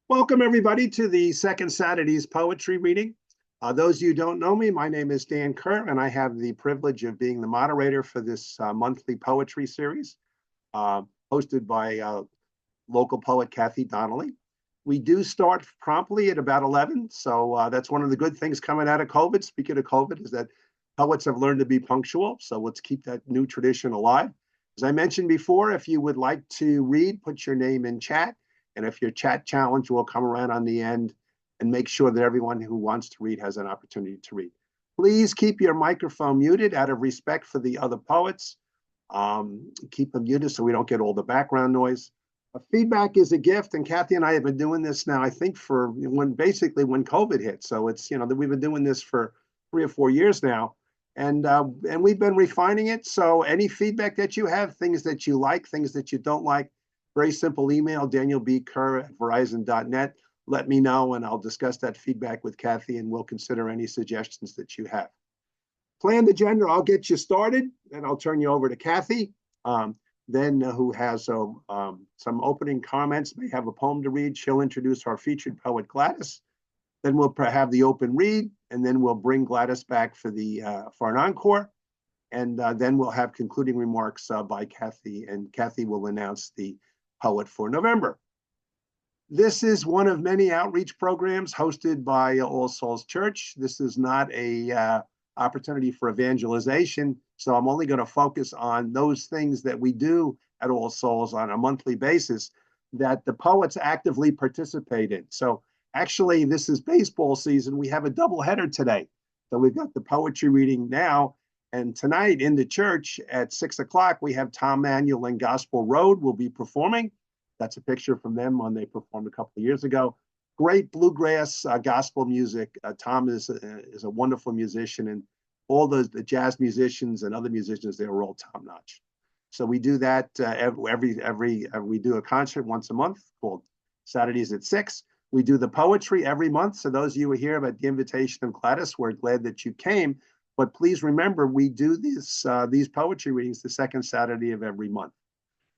Welcome, everybody, to the second Saturday's poetry reading. Those of you who don't know me, my name is Dan Kerr, and I have the privilege of being the moderator for this monthly poetry series uh, hosted by local poet Kathy Donnelly. We do start promptly at about 11, so that's one of the good things coming out of COVID. Speaking of COVID, is that poets have learned to be punctual, so let's keep that new tradition alive. As I mentioned before, if you would like to read, put your name in chat. And if your chat challenge will come around on the end and make sure that everyone who wants to read has an opportunity to read. Please keep your microphone muted out of respect for the other poets. Keep them muted so we don't get all the background noise. Feedback is a gift, and Kathy and I have been doing this now, I think, for when COVID hit. So it's, that we've been doing this for 3 or 4 years now. And we've been refining it. So any feedback that you have, things that you like, things that you don't like, very simple email, danielbkerr@verizon.net. Let me know, and I'll discuss that feedback with Kathy, and we'll consider any suggestions that you have. Planned agenda, I'll get you started, and I'll turn you over to Kathy, who has some opening comments, may have a poem to read. She'll introduce our featured poet, Gladys. Then we'll have the open read, and then we'll bring Gladys back for an encore. And then we'll have concluding remarks by Kathy, and Kathy will announce the poet for November. This is one of many outreach programs hosted by All Souls Church. This is not a opportunity for evangelization, so I'm only going to focus on those things that we do at All Souls on a monthly basis that the poets actively participate in. So actually, this is baseball season. We have a doubleheader today. So we've got the poetry reading now, and tonight in the church at 6 o'clock, we have Tom Manuel and Gospel Road will be performing. That's a picture from them when they performed a couple of years ago. Great bluegrass gospel music. Tom is a wonderful musician, and all the jazz musicians and other musicians, they were all top notch. So we do that we do a concert once a month called Saturdays at 6. We do the poetry every month. So those of you who are here at the invitation of Gladys, we're glad that you came. But please remember, we do these poetry readings the second Saturday of every month.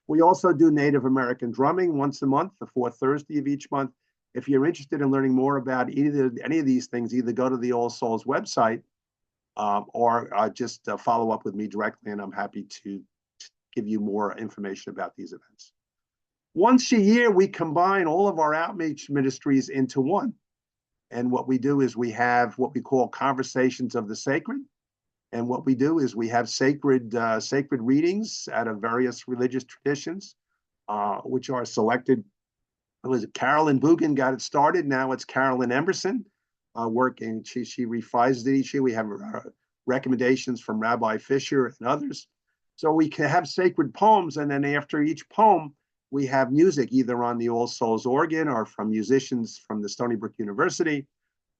We also do Native American drumming once a month, the fourth Thursday of each month. If you're interested in learning more about any of these things, either go to the All Souls website or just follow up with me directly, and I'm happy to give you more information about these events. Once a year, we combine all of our outreach ministries into one. And what we do is we have what we call Conversations of the Sacred. And what we do is we have sacred readings out of various religious traditions, which are selected. It was Carolyn Bugan got it started. Now it's Carolyn Emerson working. She refines it each year. We have recommendations from Rabbi Fisher and others. So we can have sacred poems, and then after each poem, we have music either on the All Souls organ or from musicians from the Stony Brook University,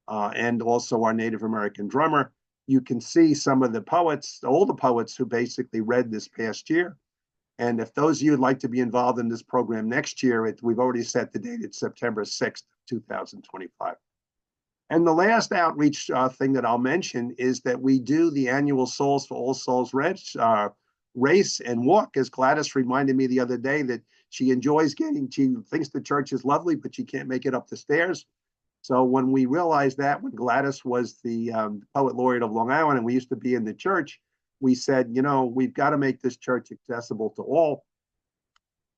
and also our Native American drummer. You can see some of the poets, all the poets who basically read this past year. And if those of you would like to be involved in this program next year, we've already set the date. It's September 6th, 2025. And the last outreach thing that I'll mention is that we do the annual Souls for All Souls race and walk, as Gladys reminded me the other day that she thinks the church is lovely, but she can't make it up the stairs. So when we realized that, when Gladys was the poet laureate of Long Island and we used to be in the church, we said, we've got to make this church accessible to all.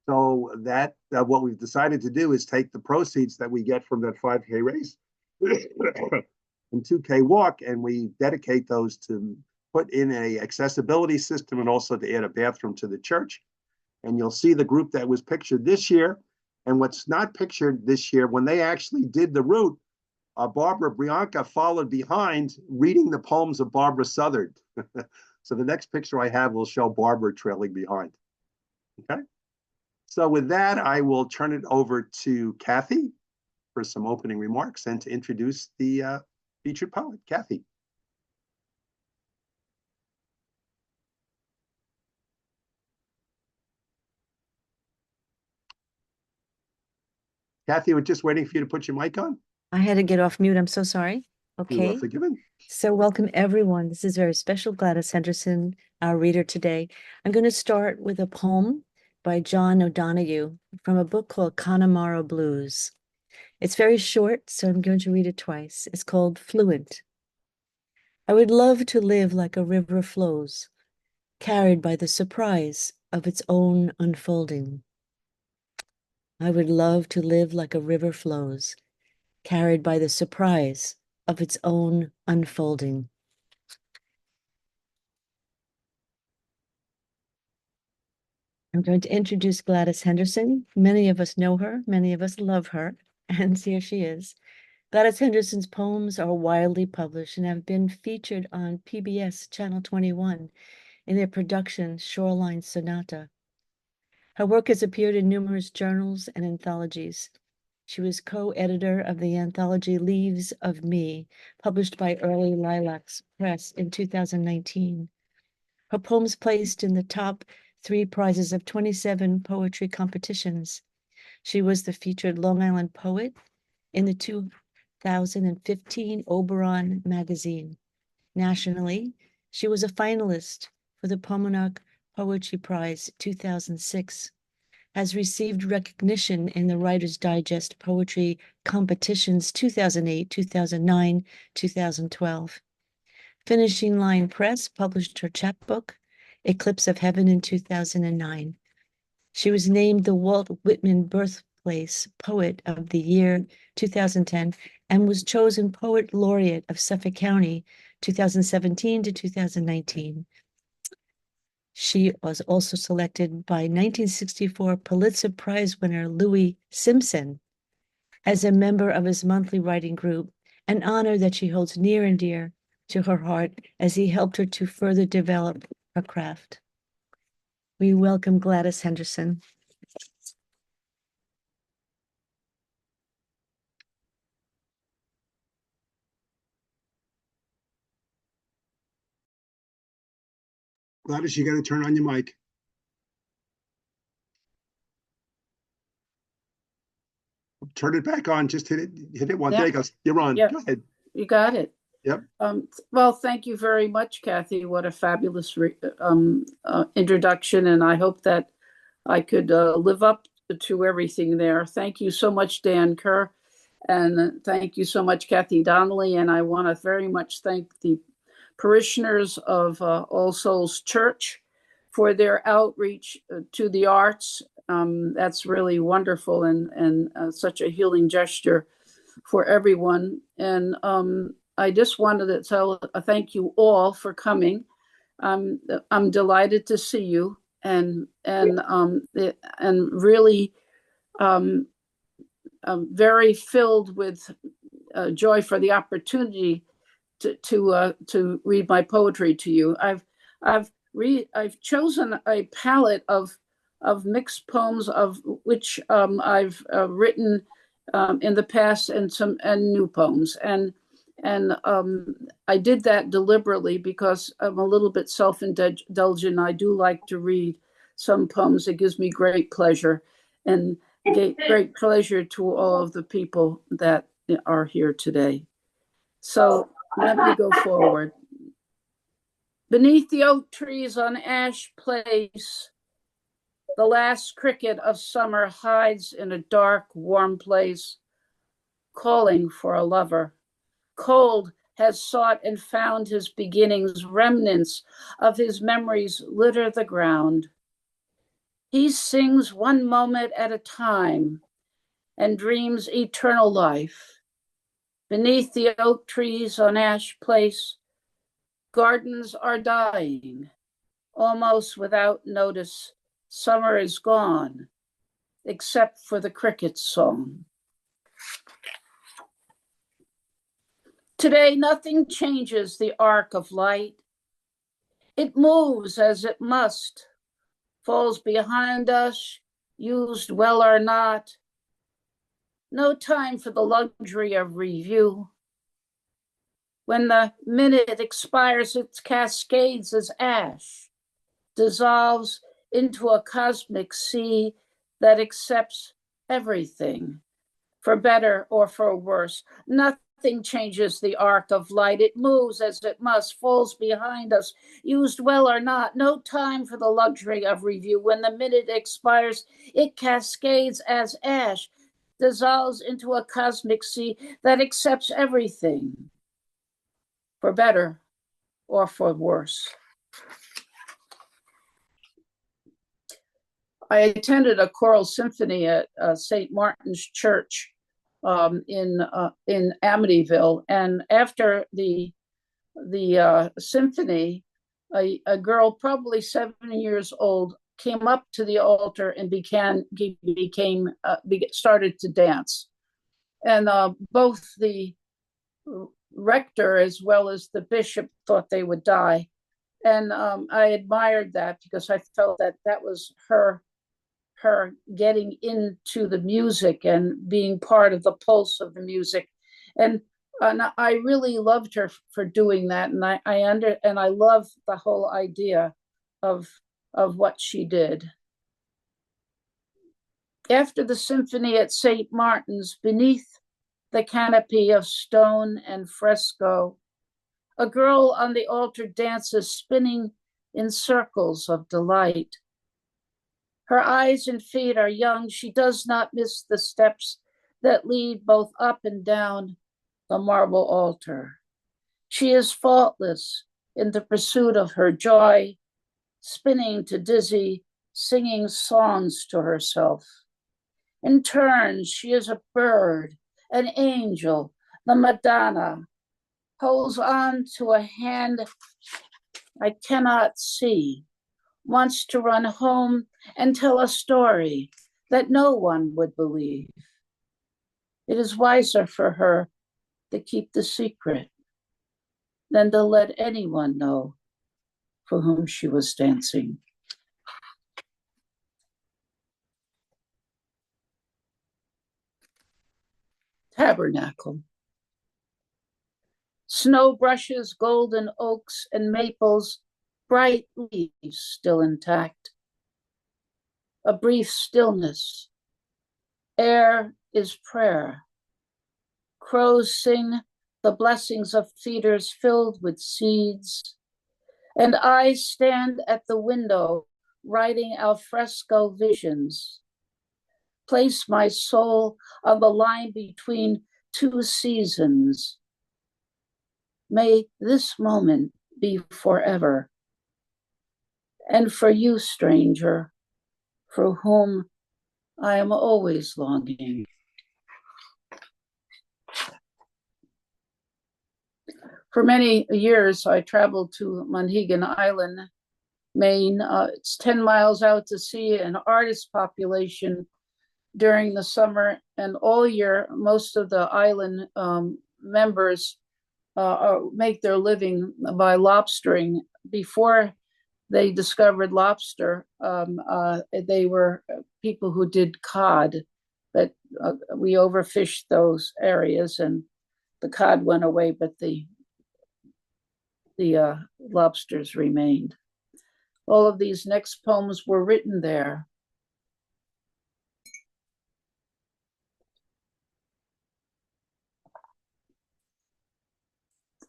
So that what we've decided to do is take the proceeds that we get from that 5K race and 2K walk, and we dedicate those to put in a accessibility system and also to add a bathroom to the church. And you'll see the group that was pictured this year. And what's not pictured this year, when they actually did the route, Barbara Brianca followed behind reading the poems of Barbara Southard. So the next picture I have will show Barbara trailing behind. Okay. So with that, I will turn it over to Kathy for some opening remarks and to introduce the featured poet, Kathy. Kathy, we're just waiting for you to put your mic on. I had to get off mute. I'm so sorry. Okay. You are forgiven. So welcome, everyone. This is very special. Gladys Henderson, our reader today. I'm going to start with a poem by John O'Donoghue from a book called Connemara Blues. It's very short, so I'm going to read it twice. It's called Fluent. I would love to live like a river flows, carried by the surprise of its own unfolding. I would love to live like a river flows, carried by the surprise of its own unfolding. I'm going to introduce Gladys Henderson. Many of us know her, many of us love her, and here she is. Gladys Henderson's poems are widely published and have been featured on PBS Channel 21 in their production Shoreline Sonata. Her work has appeared in numerous journals and anthologies. She was co-editor of the anthology Leaves of Me, published by Early Lilacs Press in 2019. Her poems placed in the top 3 prizes of 27 poetry competitions. She was the featured Long Island poet in the 2015 Oberon magazine. Nationally, she was a finalist for the Pomona Poetry Prize 2006, has received recognition in the Writer's Digest Poetry Competitions 2008, 2009, 2012. Finishing Line Press published her chapbook, Eclipse of Heaven, in 2009. She was named the Walt Whitman Birthplace Poet of the Year 2010 and was chosen Poet Laureate of Suffolk County 2017 to 2019. She was also selected by 1964 Pulitzer Prize winner Louis Simpson as a member of his monthly writing group, an honor that she holds near and dear to her heart as he helped her to further develop her craft. We welcome Gladys Henderson. Gladys, you got to turn on your mic. Turn it back on. Just hit it once. Yeah. There you go. You're on. Yeah. Go ahead. You got it. Yep. Well, thank you very much, Kathy. What a fabulous introduction, and I hope that I could live up to everything there. Thank you so much, Dan Kerr, and thank you so much, Kathy Donnelly. And I want to very much thank the parishioners of All Souls Church for their outreach to the arts. That's really wonderful and such a healing gesture for everyone. And I just wanted to tell thank you all for coming. I'm delighted to see you and really I'm very filled with joy for the opportunity to read my poetry to you. I've chosen a palette of mixed poems, of which I've written in the past, and new poems, and I did that deliberately because I'm a little bit self-indulgent. I do like to read some poems. It gives me great pleasure, and great pleasure to all of the people that are here today. So let me go forward. Beneath the oak trees on Ash Place, the last cricket of summer hides in a dark, warm place, calling for a lover. Cold has sought and found his beginnings, remnants of his memories litter the ground. He sings one moment at a time and dreams eternal life. Beneath the oak trees on Ash Place, gardens are dying. Almost without notice, summer is gone, except for the cricket's song. Today, nothing changes the arc of light. It moves as it must, falls behind us, used well or not. No time for the luxury of review. When the minute expires, it cascades as ash, dissolves into a cosmic sea that accepts everything, for better or for worse. Nothing changes the arc of light. It moves as it must, falls behind us, used well or not. No time for the luxury of review. When the minute expires, it cascades as ash, dissolves into a cosmic sea that accepts everything, for better or for worse. I attended a choral symphony at St. Martin's Church in Amityville, and after the symphony, a girl probably 7 years old came up to the altar and started to dance, and both the rector as well as the bishop thought they would die, and I admired that because I felt that was her getting into the music and being part of the pulse of the music, and I really loved her for doing that, and I love the whole idea of what she did. After the symphony at St. Martin's, beneath the canopy of stone and fresco, a girl on the altar dances, spinning in circles of delight. Her eyes and feet are young. She does not miss the steps that lead both up and down the marble altar. She is faultless in the pursuit of her joy, spinning to dizzy, singing songs to herself. In turn, she is a bird, an angel, the Madonna, holds on to a hand I cannot see, wants to run home and tell a story that no one would believe. It is wiser for her to keep the secret than to let anyone know for whom she was dancing. Tabernacle. Snow brushes, golden oaks and maples, bright leaves still intact. A brief stillness. Air is prayer. Crows sing the blessings of feeders filled with seeds. And I stand at the window writing alfresco visions. Place my soul on the line between two seasons. May this moment be forever. And for you, stranger, for whom I am always longing. For many years, I traveled to Monhegan Island, Maine. It's 10 miles out to sea, an artist population during the summer, and all year, most of the island members make their living by lobstering. Before they discovered lobster, they were people who did cod, but we overfished those areas and the cod went away, but the lobsters remained. All of these next poems were written there.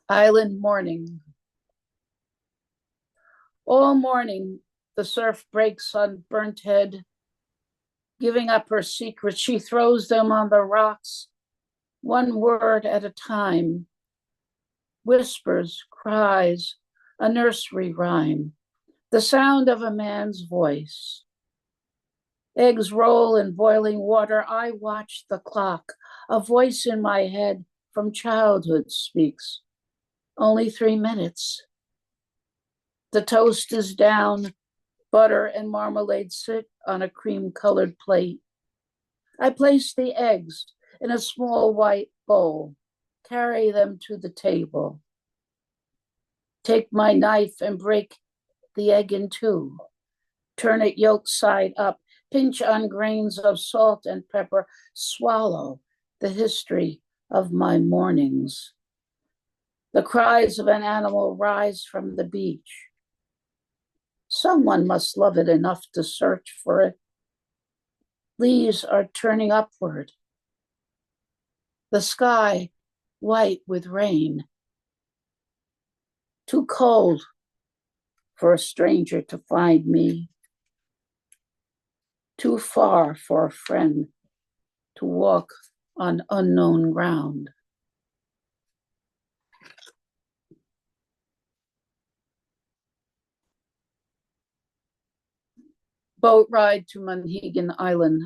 Island morning. All morning, the surf breaks on Burnt Head. Giving up her secrets, she throws them on the rocks, one word at a time. Whispers, cries, a nursery rhyme, the sound of a man's voice. Eggs roll in boiling water. I watch the clock. A voice in my head from childhood speaks. Only 3 minutes. The toast is down. Butter and marmalade sit on a cream-colored plate. I place the eggs in a small white bowl, carry them to the table. Take my knife and break the egg in two. Turn it yolk side up, pinch on grains of salt and pepper, swallow the history of my mornings. The cries of an animal rise from the beach. Someone must love it enough to search for it. Leaves are turning upward. The sky white with rain. Too cold for a stranger to find me. Too far for a friend to walk on unknown ground. Boat ride to Monhegan Island.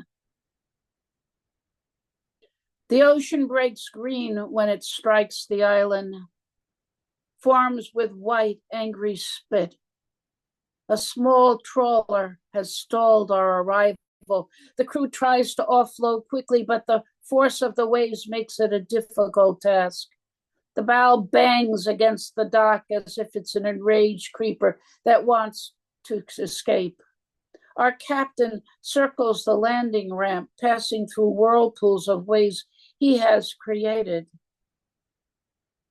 The ocean breaks green when it strikes the island, forms with white, angry spit. A small trawler has stalled our arrival. The crew tries to offload quickly, but the force of the waves makes it a difficult task. The bow bangs against the dock as if it's an enraged creeper that wants to escape. Our captain circles the landing ramp, passing through whirlpools of waves he has created.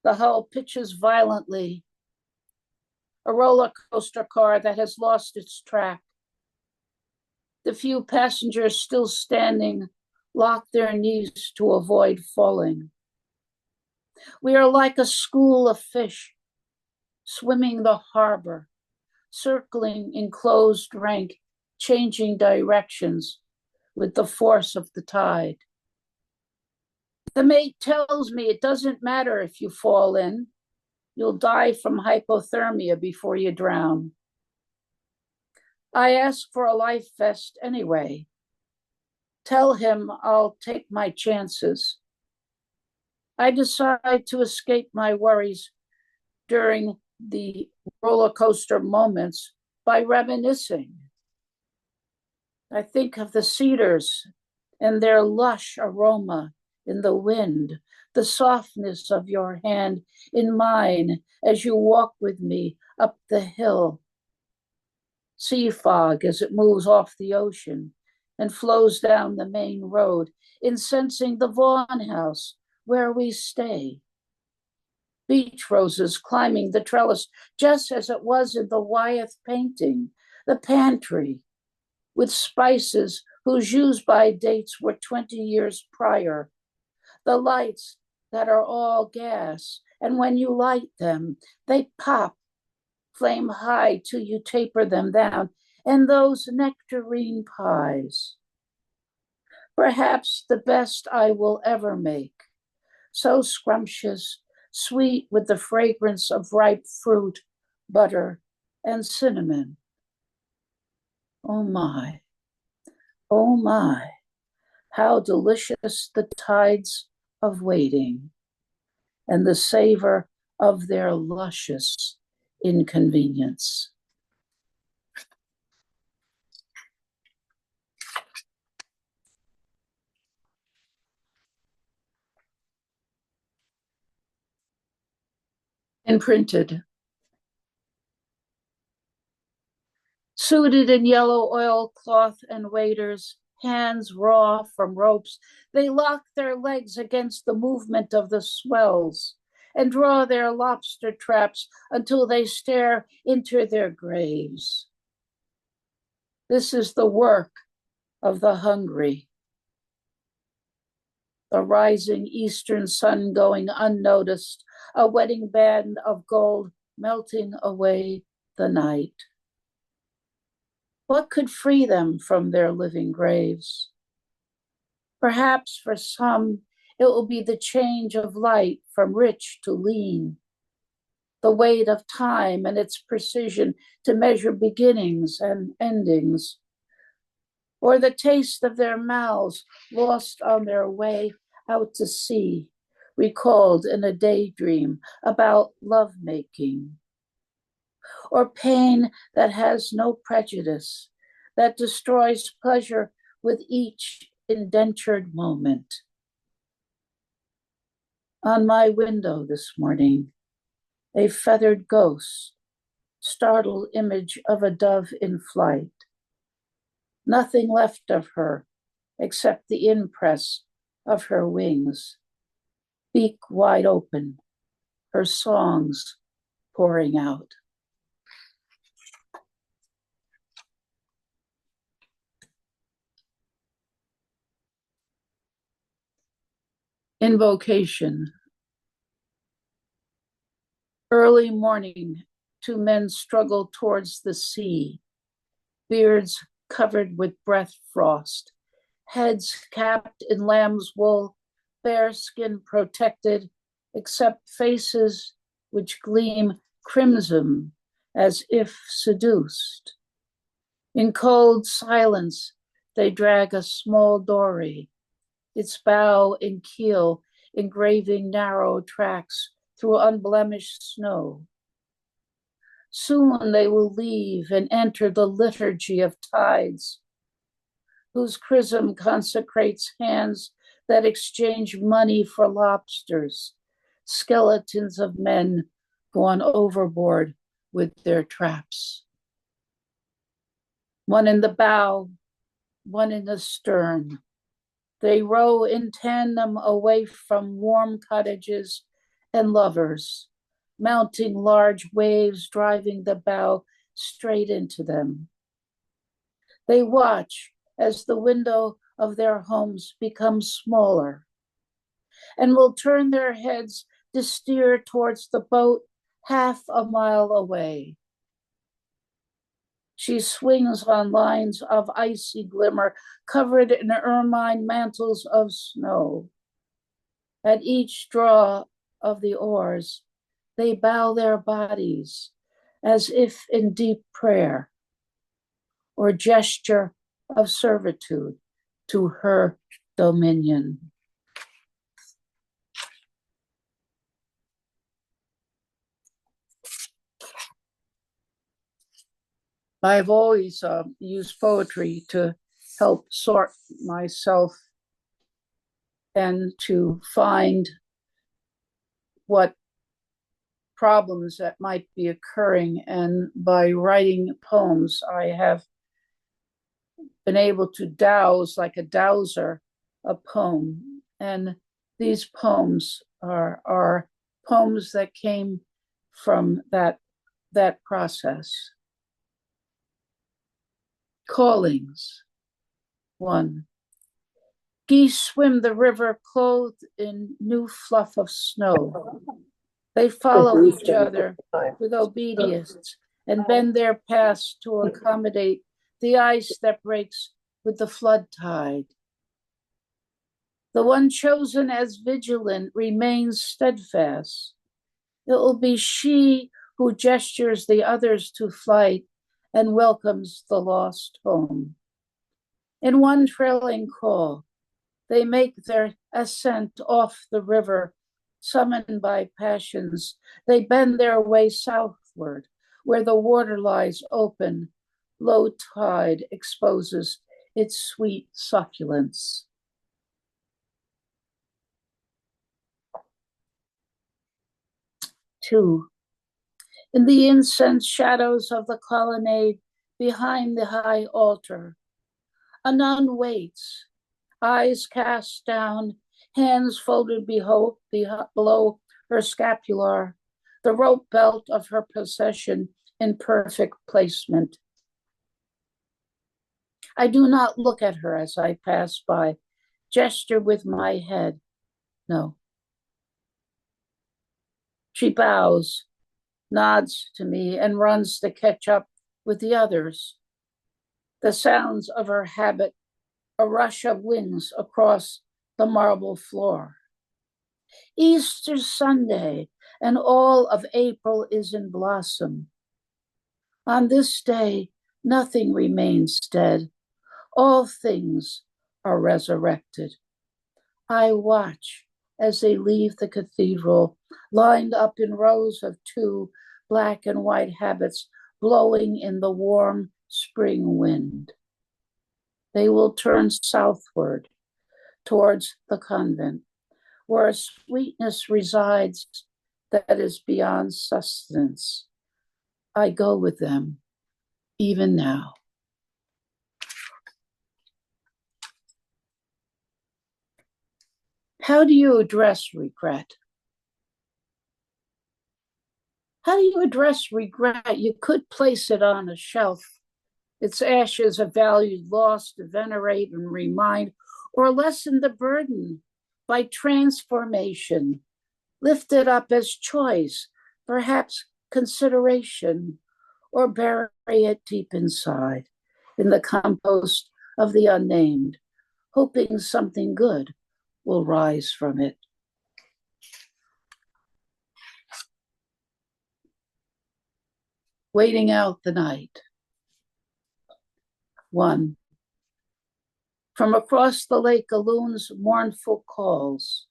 The hull pitches violently, a roller coaster car that has lost its track. The few passengers still standing lock their knees to avoid falling. We are like a school of fish swimming the harbor, circling in closed rank, changing directions with the force of the tide. The mate tells me it doesn't matter if you fall in. You'll die from hypothermia before you drown. I ask for a life vest anyway. Tell him I'll take my chances. I decide to escape my worries during the roller coaster moments by reminiscing. I think of the cedars and their lush aroma in the wind, the softness of your hand in mine as you walk with me up the hill. Sea fog as it moves off the ocean and flows down the main road, incensing the Vaughan house where we stay. Beach roses climbing the trellis, just as it was in the Wyeth painting, the pantry, with spices whose use-by dates were 20 years prior, the lights that are all gas, and when you light them, they pop, flame high till you taper them down, and those nectarine pies. Perhaps the best I will ever make, so scrumptious, sweet with the fragrance of ripe fruit, butter, and cinnamon. Oh my, how delicious the tides of waiting and the savor of their luscious inconvenience. Imprinted. Suited in yellow oilcloth and waders, hands raw from ropes, they lock their legs against the movement of the swells and draw their lobster traps until they stare into their graves. This is the work of the hungry. The rising eastern sun going unnoticed, a wedding band of gold melting away the night. What could free them from their living graves? Perhaps for some, it will be the change of light from rich to lean, the weight of time and its precision to measure beginnings and endings, or the taste of their mouths lost on their way out to sea, recalled in a daydream about lovemaking, or pain that has no prejudice, that destroys pleasure with each indentured moment. On my window this morning, a feathered ghost, startled image of a dove in flight. Nothing left of her except the impress of her wings, beak wide open, her songs pouring out. Invocation. Early morning, two men struggle towards the sea, beards covered with breath frost, heads capped in lamb's wool, bare skin protected, except faces which gleam crimson as if seduced. In cold silence, they drag a small dory, its bow and keel engraving narrow tracks through unblemished snow. Soon they will leave and enter the liturgy of tides, whose chrism consecrates hands that exchange money for lobsters, skeletons of men gone overboard with their traps. One in the bow, one in the stern. They row in tandem away from warm cottages and lovers, mounting large waves, driving the bow straight into them. They watch as the window of their homes becomes smaller and will turn their heads to steer towards the boat half a mile away. She swings on lines of icy glimmer, covered in ermine mantles of snow. At each draw of the oars, they bow their bodies as if in deep prayer or gesture of servitude to her dominion. I've always used poetry to help sort myself and to find what problems that might be occurring. And by writing poems, I have been able to douse, like a dowser, a poem. And these poems are poems that came from that process. Callings. 1. Geese swim the river clothed in new fluff of snow. They follow each other with obedience and bend their paths to accommodate the ice that breaks with the flood tide. The one chosen as vigilant remains steadfast. It will be she who gestures the others to flight and welcomes the lost home. In one trailing call, they make their ascent off the river, summoned by passions. They bend their way southward, where the water lies open. Low tide exposes its sweet succulence. 2. In the incense shadows of the colonnade behind the high altar, a nun waits, eyes cast down, hands folded below her scapular, the rope belt of her procession in perfect placement. I do not look at her as I pass by, gesture with my head. No. She bows, nods to me, and runs to catch up with the others. The sounds of her habit, a rush of wings across the marble floor. Easter Sunday, and all of April is in blossom. On this day, nothing remains dead. All things are resurrected. I watch as they leave the cathedral, lined up in rows of 2 black and white habits blowing in the warm spring wind. They will turn southward towards the convent, where a sweetness resides that is beyond sustenance. I go with them, even now. How do you address regret? How do you address regret? You could place it on a shelf, its ashes a valued loss to venerate and remind, or lessen the burden by transformation, lift it up as choice, perhaps consideration, or bury it deep inside in the compost of the unnamed, hoping something good will rise from it. Waiting out the night. 1. From across the lake, a loon's mournful calls,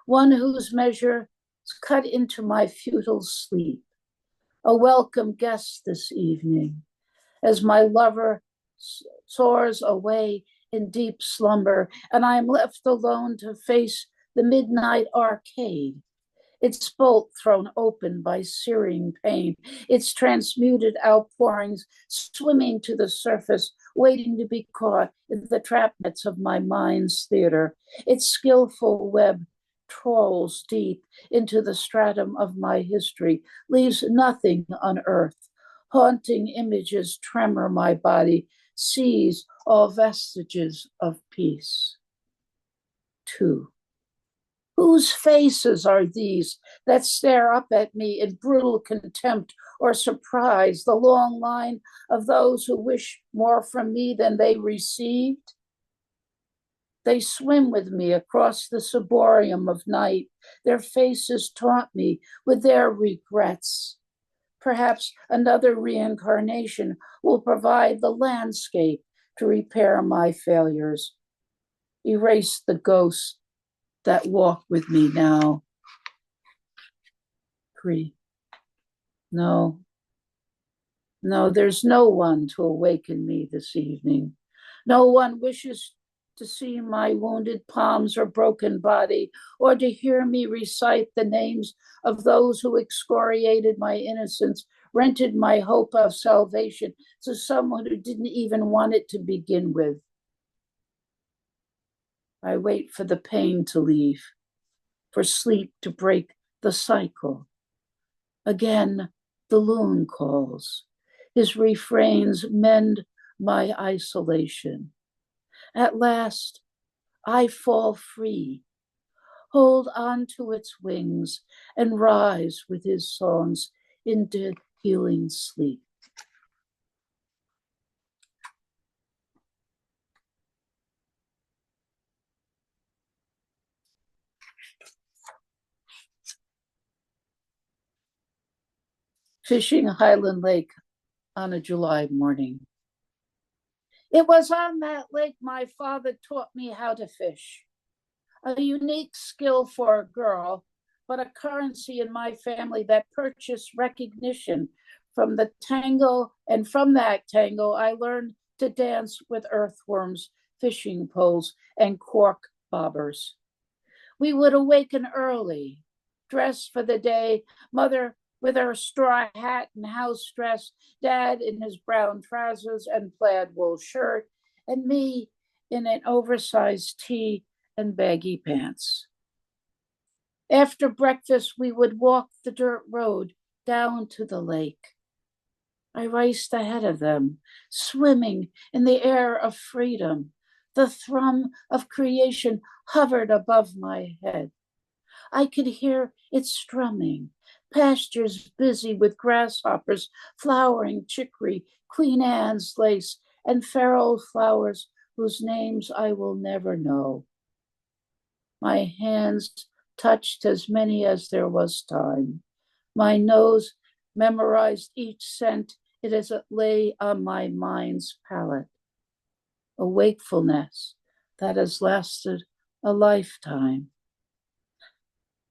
one whose measure is cut into my futile sleep, a welcome guest this evening, as my lover soars away in deep slumber, and I am left alone to face the midnight arcade, its bolt thrown open by searing pain, its transmuted outpourings swimming to the surface, waiting to be caught in the trap nets of my mind's theater. Its skillful web trawls deep into the stratum of my history, leaves nothing unearthed. Haunting images tremor my body, seize all vestiges of peace. 2. Whose faces are these that stare up at me in brutal contempt or surprise, the long line of those who wish more from me than they received? They swim with me across the ciborium of night. Their faces taunt me with their regrets. Perhaps another reincarnation will provide the landscape to repair my failures. Erase the ghosts that walk with me now. 3. No, there's no one to awaken me this evening. No one wishes to see my wounded palms or broken body, or to hear me recite the names of those who excoriated my innocence, rented my hope of salvation to someone who didn't even want it to begin with. I wait for the pain to leave, for sleep to break the cycle. Again, the loon calls. His refrains mend my isolation. At last, I fall free, hold on to its wings, and rise with his songs into healing sleep. Fishing Highland Lake on a July morning. It was on that lake my father taught me how to fish. A unique skill for a girl, but a currency in my family that purchased recognition from the tango, and from that tango, I learned to dance with earthworms, fishing poles, and cork bobbers. We would awaken early, dress for the day, mother with her straw hat and house dress, dad in his brown trousers and plaid wool shirt, and me in an oversized tee and baggy pants. After breakfast, we would walk the dirt road down to the lake. I raced ahead of them, swimming in the air of freedom. The thrum of creation hovered above my head. I could hear it strumming, pastures busy with grasshoppers, flowering chicory, Queen Anne's lace, and feral flowers whose names I will never know. My hands touched as many as there was time. My nose memorized each scent it as it lay on my mind's palate. A wakefulness that has lasted a lifetime.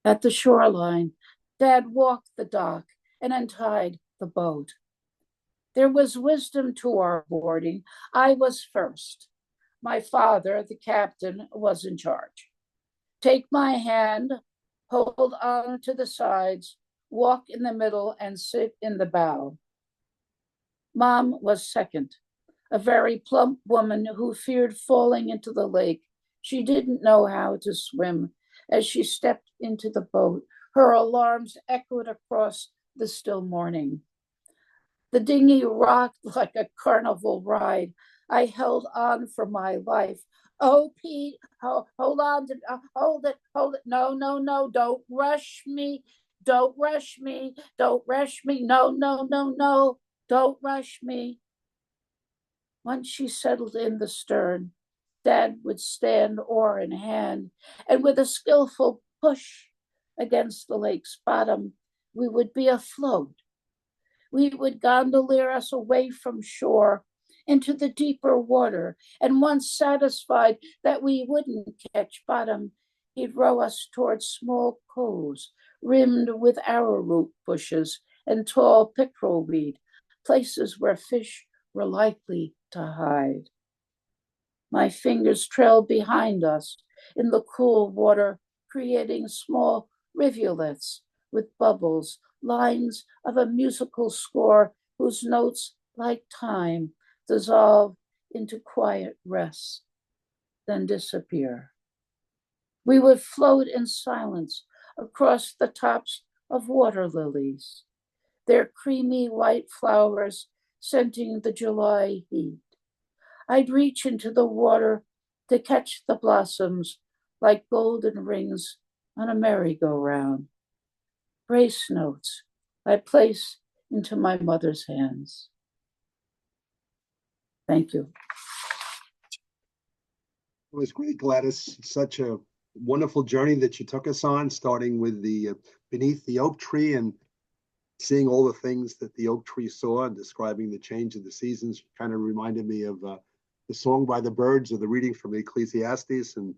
At the shoreline, Dad walked the dock and untied the boat. There was wisdom to our boarding. I was first. My father, the captain, was in charge. Take my hand, hold on to the sides, walk in the middle, and sit in the bow. Mom was second, a very plump woman who feared falling into the lake. She didn't know how to swim. As she stepped into the boat, her alarms echoed across the still morning. The dinghy rocked like a carnival ride. I held on for my life. Oh, Pete, hold on, hold it. No, don't rush me. Don't rush me. No, don't rush me. Once she settled in the stern, Dad would stand oar in hand, and with a skillful push against the lake's bottom, we would be afloat. We would gondolier us away from shore into the deeper water, and once satisfied that we wouldn't catch bottom, he'd row us towards small coves rimmed with arrowroot bushes and tall pickerel weed, places where fish were likely to hide. My fingers trailed behind us in the cool water, creating small rivulets with bubbles, lines of a musical score whose notes, like time, dissolve into quiet rest, then disappear. We would float in silence across the tops of water lilies, their creamy white flowers scenting the July heat. I'd reach into the water to catch the blossoms like golden rings on a merry-go-round. Grace notes I place into my mother's hands. Thank you. It was great, Gladys. Such a wonderful journey that you took us on, starting with the beneath the oak tree and seeing all the things that the oak tree saw and describing the change of the seasons. Kind of reminded me of the song by the Birds or the reading from Ecclesiastes, and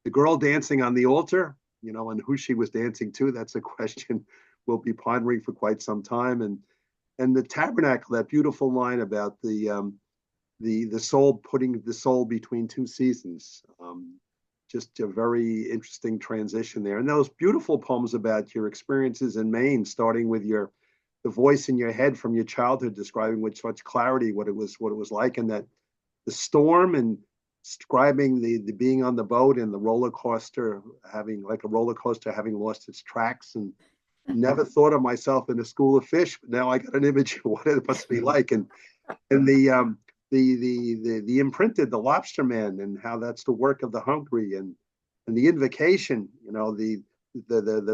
the girl dancing on the altar, you know, and who she was dancing to. That's a question we'll be pondering for quite some time. And the tabernacle, that beautiful line about the soul, putting the soul between two seasons. Just a very interesting transition there. And those beautiful poems about your experiences in Maine, starting with the voice in your head from your childhood, describing with such clarity what it was like, and that the storm, and describing the being on the boat and the roller coaster, having like a roller coaster having lost its tracks, and never thought of myself in a school of fish, but now I got an image of what it must be like. And the imprinted, the lobster man, and how that's the work of the hungry, and the invocation, you know, the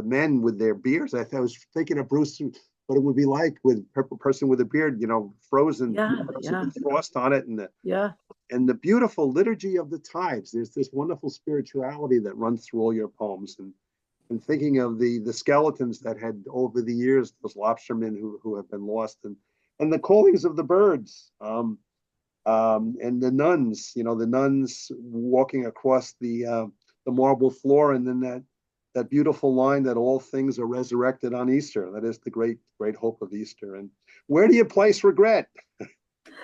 men with their beards. I was thinking of Bruce, what it would be like with a person with a beard, you know, frozen, with frost on it, and the beautiful liturgy of the tides. There's this wonderful spirituality that runs through all your poems, and thinking of the skeletons that had over the years, those lobstermen who have been lost, and the callings of the birds. And the nuns, you know, the nuns walking across the marble floor, and then that beautiful line that all things are resurrected on Easter. That is the great hope of Easter. And where do you place regret?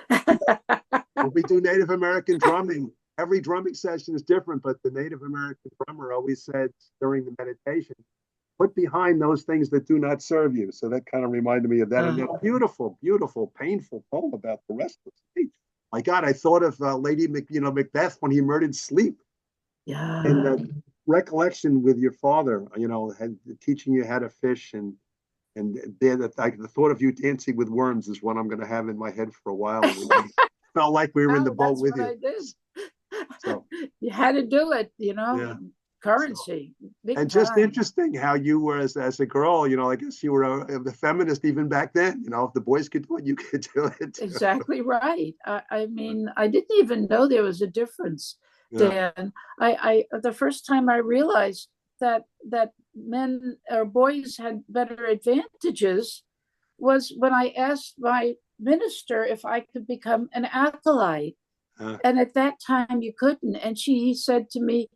When we do Native American drumming, every drumming session is different, but the Native American drummer always said during the meditation, put behind those things that do not serve you. So that kind of reminded me of that. And that beautiful, beautiful, painful poem about the restless state. My God, I thought of Lady Macbeth when he murdered sleep. Yeah. And that recollection with your father, you know, teaching you how to fish, and the thought of you dancing with worms is what I'm going to have in my head for a while. Felt like we were in the boat with you. I did. So you had to do it, you know. Yeah. Currency. So, and just interesting how you were as a girl, you know, I guess you were a feminist even back then. You know, if the boys could do it, you could do it too. Exactly right. I mean, I didn't even know there was a difference, Dan. I the first time I realized that men or boys had better advantages was when I asked my minister if I could become an acolyte. And at that time you couldn't. And he said to me,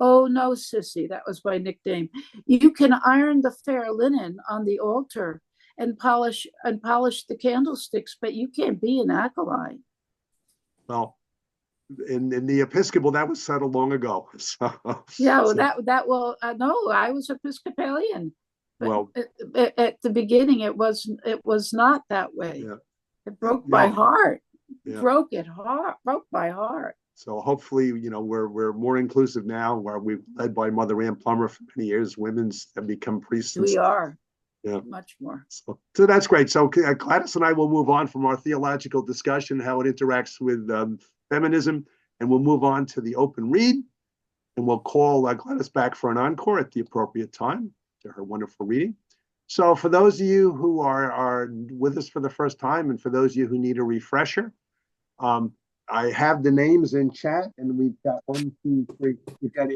"Oh no, sissy," that was my nickname. "You can iron the fair linen on the altar and polish the candlesticks, but you can't be an acolyte." Well, in the Episcopal, that was settled long ago. So yeah, well, no, I was Episcopalian. But well, at the beginning, it was not that way. Yeah. It broke my heart. Yeah. Broke my heart. So hopefully, you know, we're more inclusive now, where we've led by Mother Ann Plummer for many years. Women's have become priests. We are. Yeah. Much more. So that's great. So Gladys and I will move on from our theological discussion, how it interacts with feminism, and we'll move on to the open read, and we'll call Gladys back for an encore at the appropriate time to her wonderful reading. So for those of you who are with us for the first time, and for those of you who need a refresher, I have the names in chat, and we've got 1, 2, 3. We've got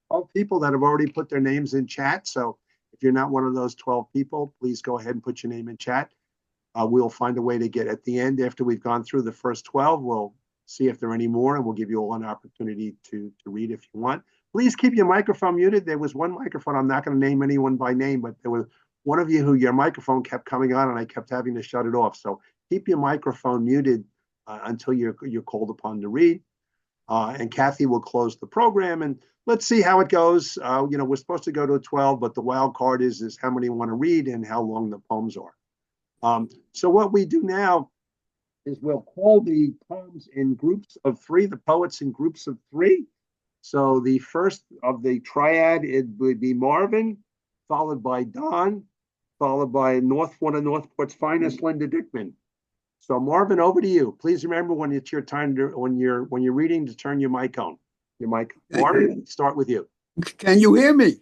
12 people that have already put their names in chat. So if you're not one of those 12 people, please go ahead and put your name in chat. We'll find a way to get at the end, after we've gone through the first 12, we'll see if there are any more, and we'll give you all an opportunity to read if you want. Please keep your microphone muted. There was one microphone, I'm not going to name anyone by name, but there was one of you who your microphone kept coming on and I kept having to shut it off. So keep your microphone muted until you're called upon to read. And Kathy will close the program, and let's see how it goes. We're supposed to go to 12, but the wild card is how many want to read and how long the poems are. So what we do now is we'll call the poems in groups of 3, the poets in groups of 3. So the first of the triad, it would be Marvin, followed by Don, followed by one of Northport's finest, Linda Dickman. So Marvin, over to you. Please remember when it's your time when you're reading, to turn your mic on. Marvin, start with you. Can you hear me?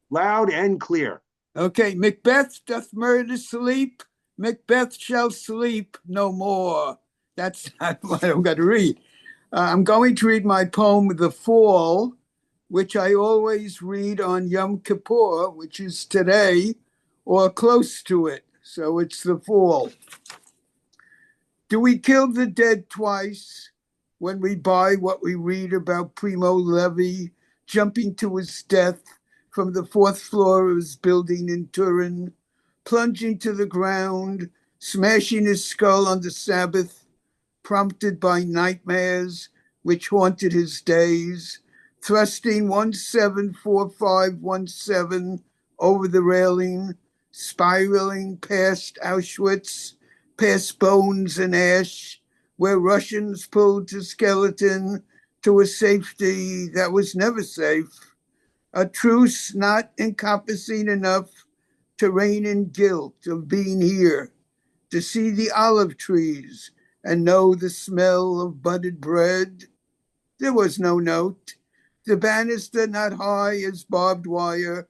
Loud and clear. Okay. Macbeth doth murder sleep. Macbeth shall sleep no more. That's not what I'm going to read. I'm going to read my poem, The Fall, which I always read on Yom Kippur, which is today, or close to it. So it's The Fall. Do we kill the dead twice when we buy what we read about Primo Levi jumping to his death from the 4th floor of his building in Turin, plunging to the ground, smashing his skull on the Sabbath, prompted by nightmares which haunted his days, thrusting 174517 over the railing, spiraling past Auschwitz, past bones and ash, where Russians pulled to skeleton to a safety that was never safe, a truce not encompassing enough to rein in guilt of being here, to see the olive trees and know the smell of budded bread. There was no note, the banister not high as barbed wire.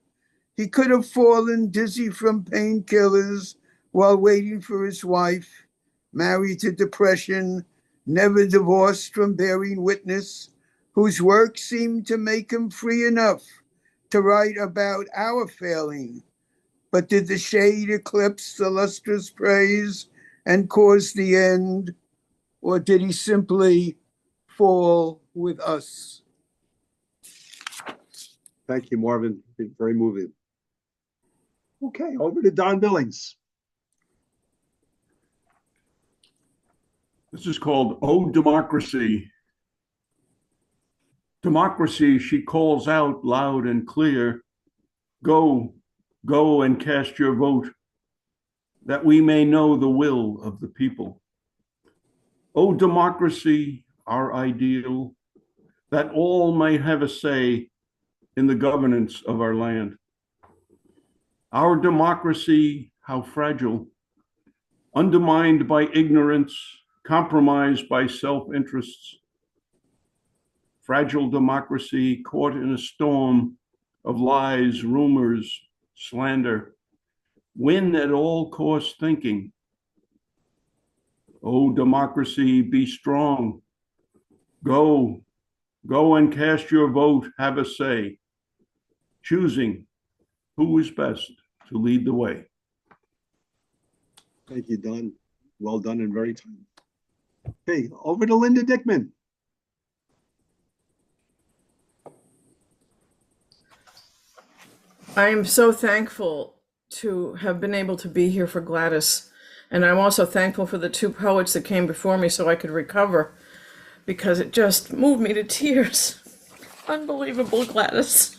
He could have fallen dizzy from painkillers while waiting for his wife, married to depression, never divorced from bearing witness, whose work seemed to make him free enough to write about our failing. But did the shade eclipse the lustrous praise and cause the end? Or did he simply fall with us? Thank you, Marvin. Very moving. Okay, over to Don Billings. This is called "Oh Democracy." Democracy, she calls out loud and clear, go, go and cast your vote, that we may know the will of the people. Oh democracy, our ideal, that all may have a say in the governance of our land. Our democracy, how fragile, undermined by ignorance, compromised by self-interests. Fragile democracy caught in a storm of lies, rumors, slander. Win at all cost thinking. Oh, democracy, be strong. Go, go and cast your vote, have a say, choosing who is best to lead the way. Thank you, Don. Well done and very timely. Okay, over to Linda Dickman. I am so thankful to have been able to be here for Gladys. And I'm also thankful for the 2 poets that came before me so I could recover, because it just moved me to tears. Unbelievable, Gladys.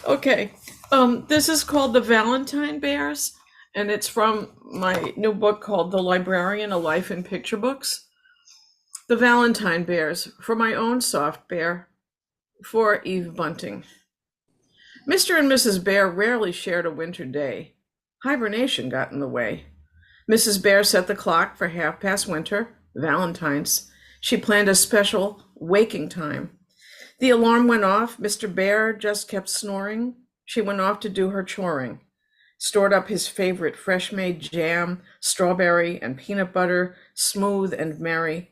Okay, this is called The Valentine Bears, and it's from my new book called The Librarian, A Life in Picture Books. The Valentine Bears, for my own soft bear, for Eve Bunting. Mr. and Mrs. Bear rarely shared a winter day. Hibernation got in the way. Mrs. Bear set the clock for 1/2 winter, Valentine's. She planned a special waking time. The alarm went off. Mr. Bear just kept snoring. She went off to do her choring. Stored up his favorite fresh-made jam, strawberry and peanut butter, smooth and merry.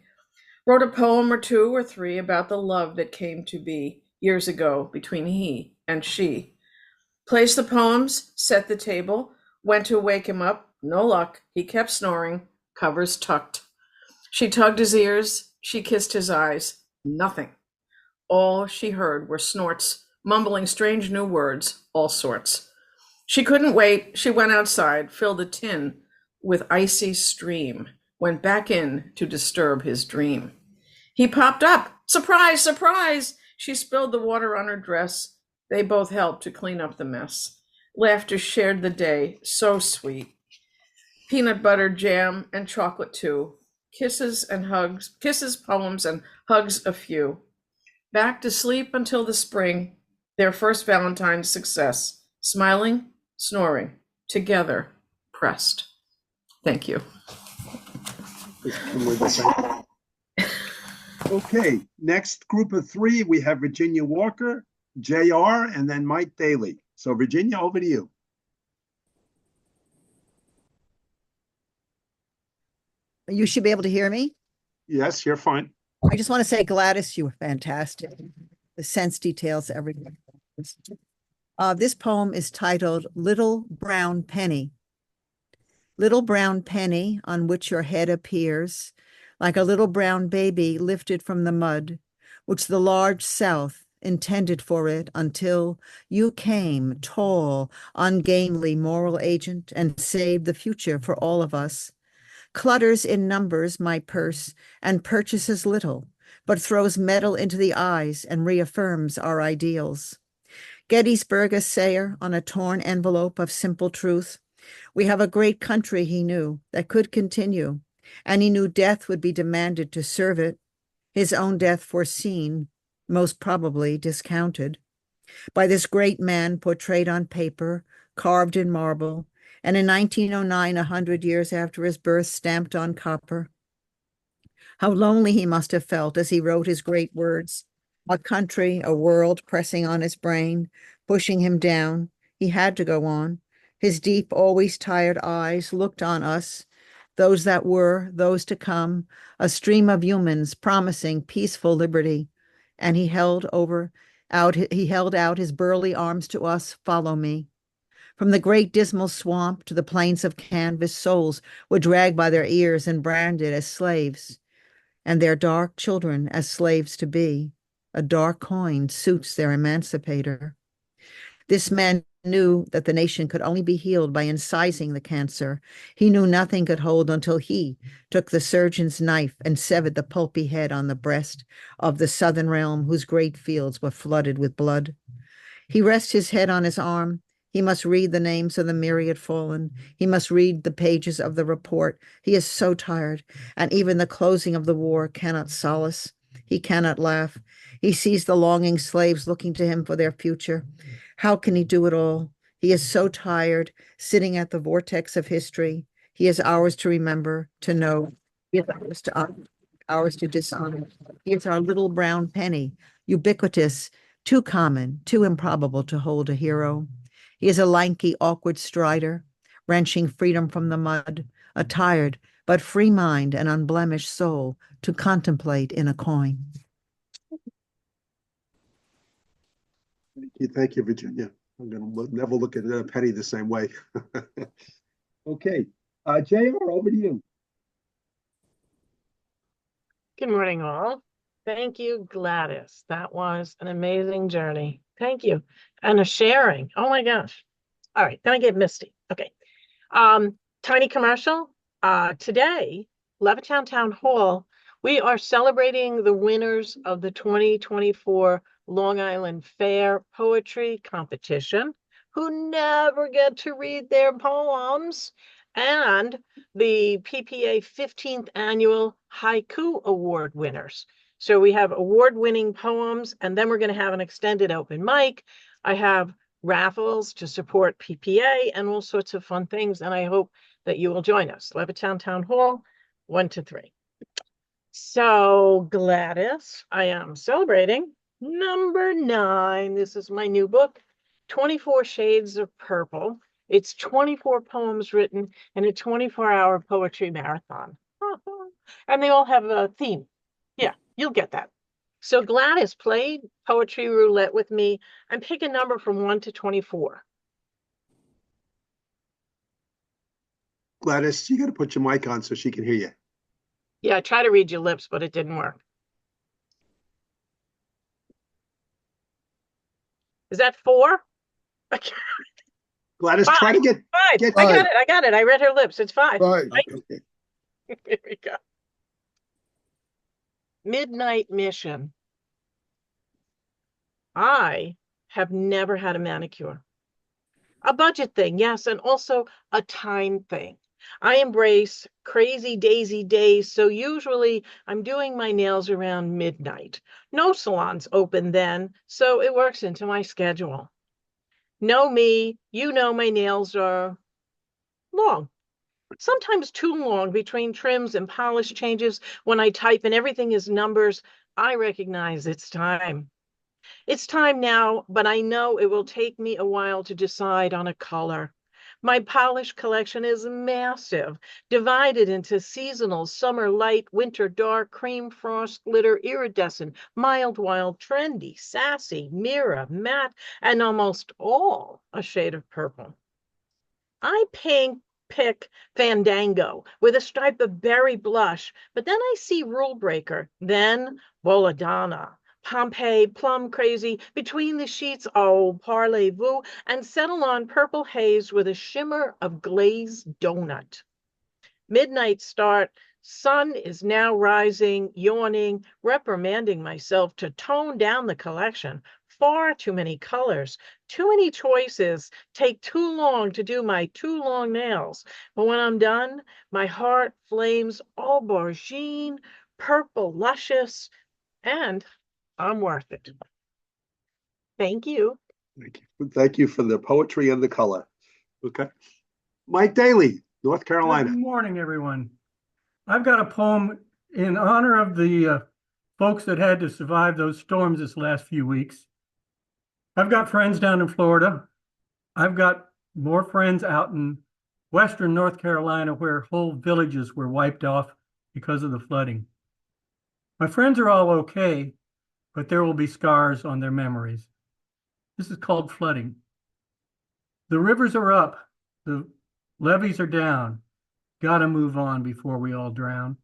Wrote a poem or two or three about the love that came to be years ago between he and she. Placed the poems, set the table, went to wake him up. No luck. He kept snoring, covers tucked. She tugged his ears. She kissed his eyes. Nothing. All she heard were snorts, mumbling strange new words, all sorts. She couldn't wait. She went outside, filled a tin with icy stream, went back in to disturb his dream. He popped up. Surprise, surprise! She spilled the water on her dress. They both helped to clean up the mess. Laughter shared the day, so sweet. Peanut butter, jam, and chocolate too. Kisses and hugs, kisses, poems, and hugs a few. Back to sleep until the spring, their first Valentine's success. Smiling, snoring, together, pressed. Thank you. Okay, next group of three, we have Virginia Walker, JR, and then Mike Daly. So Virginia, over to you. You should be able to hear me. Yes, you're fine. I just want to say, Gladys, you were fantastic. The sense details everything. This poem is titled Little Brown Penny. Little brown penny on which your head appears, like a little brown baby lifted from the mud, which the large South intended for it until you came, tall, ungainly moral agent, and saved the future for all of us. Clutters in numbers my purse and purchases little, but throws metal into the eyes and reaffirms our ideals. Gettysburg assayer on a torn envelope of simple truth. We have a great country, he knew, that could continue, and he knew death would be demanded to serve it, his own death foreseen, most probably discounted. By this great man portrayed on paper, carved in marble, and in 1909, 100 years after his birth, stamped on copper. How lonely he must have felt as he wrote his great words. A country, a world pressing on his brain, pushing him down. He had to go on. His deep, always tired eyes looked on us, those that were, those to come, a stream of humans promising peaceful liberty. And he held out his burly arms to us, follow me. From the great dismal swamp to the plains of canvas, souls were dragged by their ears and branded as slaves, and their dark children as slaves to be. A dark coin suits their emancipator. This man knew that the nation could only be healed by incising the cancer. He knew nothing could hold until he took the surgeon's knife and severed the pulpy head on the breast of the southern realm whose great fields were flooded with blood. He rests his head on his arm. He must read the names of the myriad fallen. He must read the pages of the report. He is so tired, and even the closing of the war cannot solace. He cannot laugh. He sees the longing slaves looking to him for their future. How can he do it all? He is so tired, sitting at the vortex of history. He has hours to remember, to know. He has hours to honor, hours to dishonor. He is our little brown penny, ubiquitous, too common, too improbable to hold a hero. He is a lanky, awkward strider, wrenching freedom from the mud, a tired but free mind and unblemished soul to contemplate in a coin. Thank you, Virginia. I'm going to never look at a penny the same way. Okay, JR, over to you. Good morning, all. Thank you, Gladys. That was an amazing journey. Thank you. And a sharing. Oh my gosh. All right, then I get misty. Okay. Tiny commercial. Today, Levittown Town Hall, we are celebrating the winners of the 2024 Long Island Fair Poetry Competition, who never get to read their poems, and the PPA 15th Annual Haiku Award winners. So we have award-winning poems, and then we're going to have an extended open mic. I have raffles to support PPA and all sorts of fun things, and I hope that you will join us. Levittown Town Hall, 1 to 3. So Gladys, I am celebrating number 9. This is my new book, 24 Shades of Purple. It's 24 poems written in a 24-hour poetry marathon. And they all have a theme. Yeah, you'll get that. So Gladys played poetry roulette with me and pick a number from 1 to 24. Gladys, you got to put your mic on so she can hear you. Yeah, I tried to read your lips, but it didn't work. Is that 4? Gladys, Five. try to get 5. get I got it. I got it. I read her lips. It's 5. Right. Okay. Here we go. Midnight mission. I have never had a manicure. A budget thing, yes, and also a time thing. I embrace crazy daisy days, so usually I'm doing my nails around midnight. No salons open then, so it works into my schedule. Know me, you know my nails are long. Sometimes too long between trims and polish changes. When I type and everything is numbers, I recognize it's time. It's time now, but I know it will take me a while to decide on a color. My polish collection is massive, divided into seasonal, summer light, winter dark, cream frost, glitter, iridescent, mild wild, trendy, sassy, mirror, matte, and almost all a shade of purple. I pick Fandango with a stripe of berry blush, but then I see Rule Breaker, then Belladonna, Pompeii, Plum Crazy, Between the Sheets, oh, Parlez-Vous, and settle on Purple Haze with a shimmer of glazed donut. Midnight start, sun is now rising, yawning, reprimanding myself to tone down the collection. Far too many colors, too many choices, take too long to do my too long nails. But when I'm done, my heart flames aubergine, purple luscious, and I'm worth it. Thank you. Thank you. Thank you for the poetry and the color. Okay. Mike Daly, North Carolina. Good morning, everyone. I've got a poem in honor of the folks that had to survive those storms this last few weeks. I've got friends down in Florida. I've got more friends out in Western North Carolina where whole villages were wiped off because of the flooding. My friends are all okay, but there will be scars on their memories. This is called flooding. The rivers are up, the levees are down. Gotta move on before we all drown.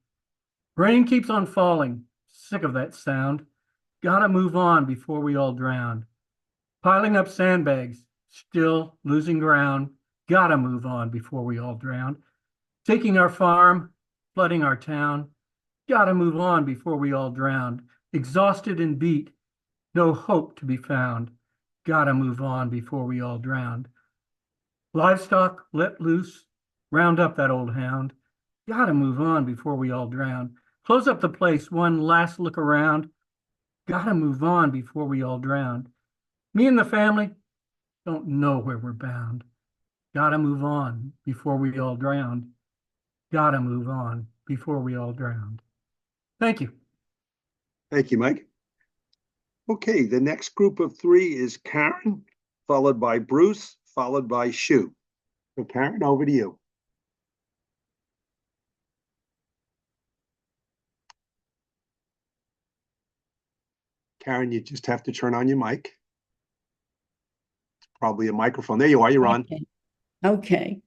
Rain keeps on falling, sick of that sound. Gotta move on before we all drown. Piling up sandbags, still losing ground. Gotta move on before we all drown. Taking our farm, flooding our town. Gotta move on before we all drown. Exhausted and beat, no hope to be found. Gotta move on before we all drown. Livestock let loose, round up that old hound. Gotta move on before we all drown. Close up the place, one last look around. Gotta move on before we all drown. Me and the family don't know where we're bound. Gotta move on before we all drown. Gotta move on before we all drown. Thank you. Thank you, Mike. Okay, the next group of 3 is Karen, followed by Bruce, followed by Shu. So Karen, over to you. Karen, you just have to turn on your mic. It's probably a microphone. There you are, you're on. Okay.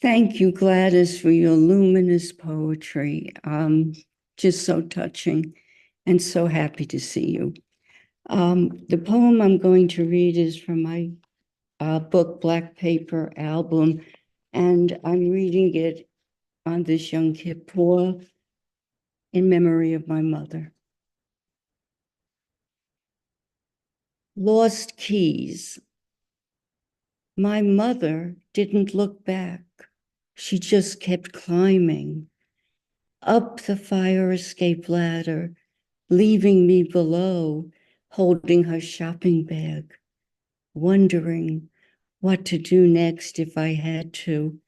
Thank you, Gladys, for your luminous poetry. Just so touching and so happy to see you. The poem I'm going to read is from my book, Black Paper Album, and I'm reading it on this Yom Kippur in memory of my mother. Lost keys. My mother didn't look back. She just kept climbing up the fire escape ladder, leaving me below, holding her shopping bag, wondering what to do next if I had to.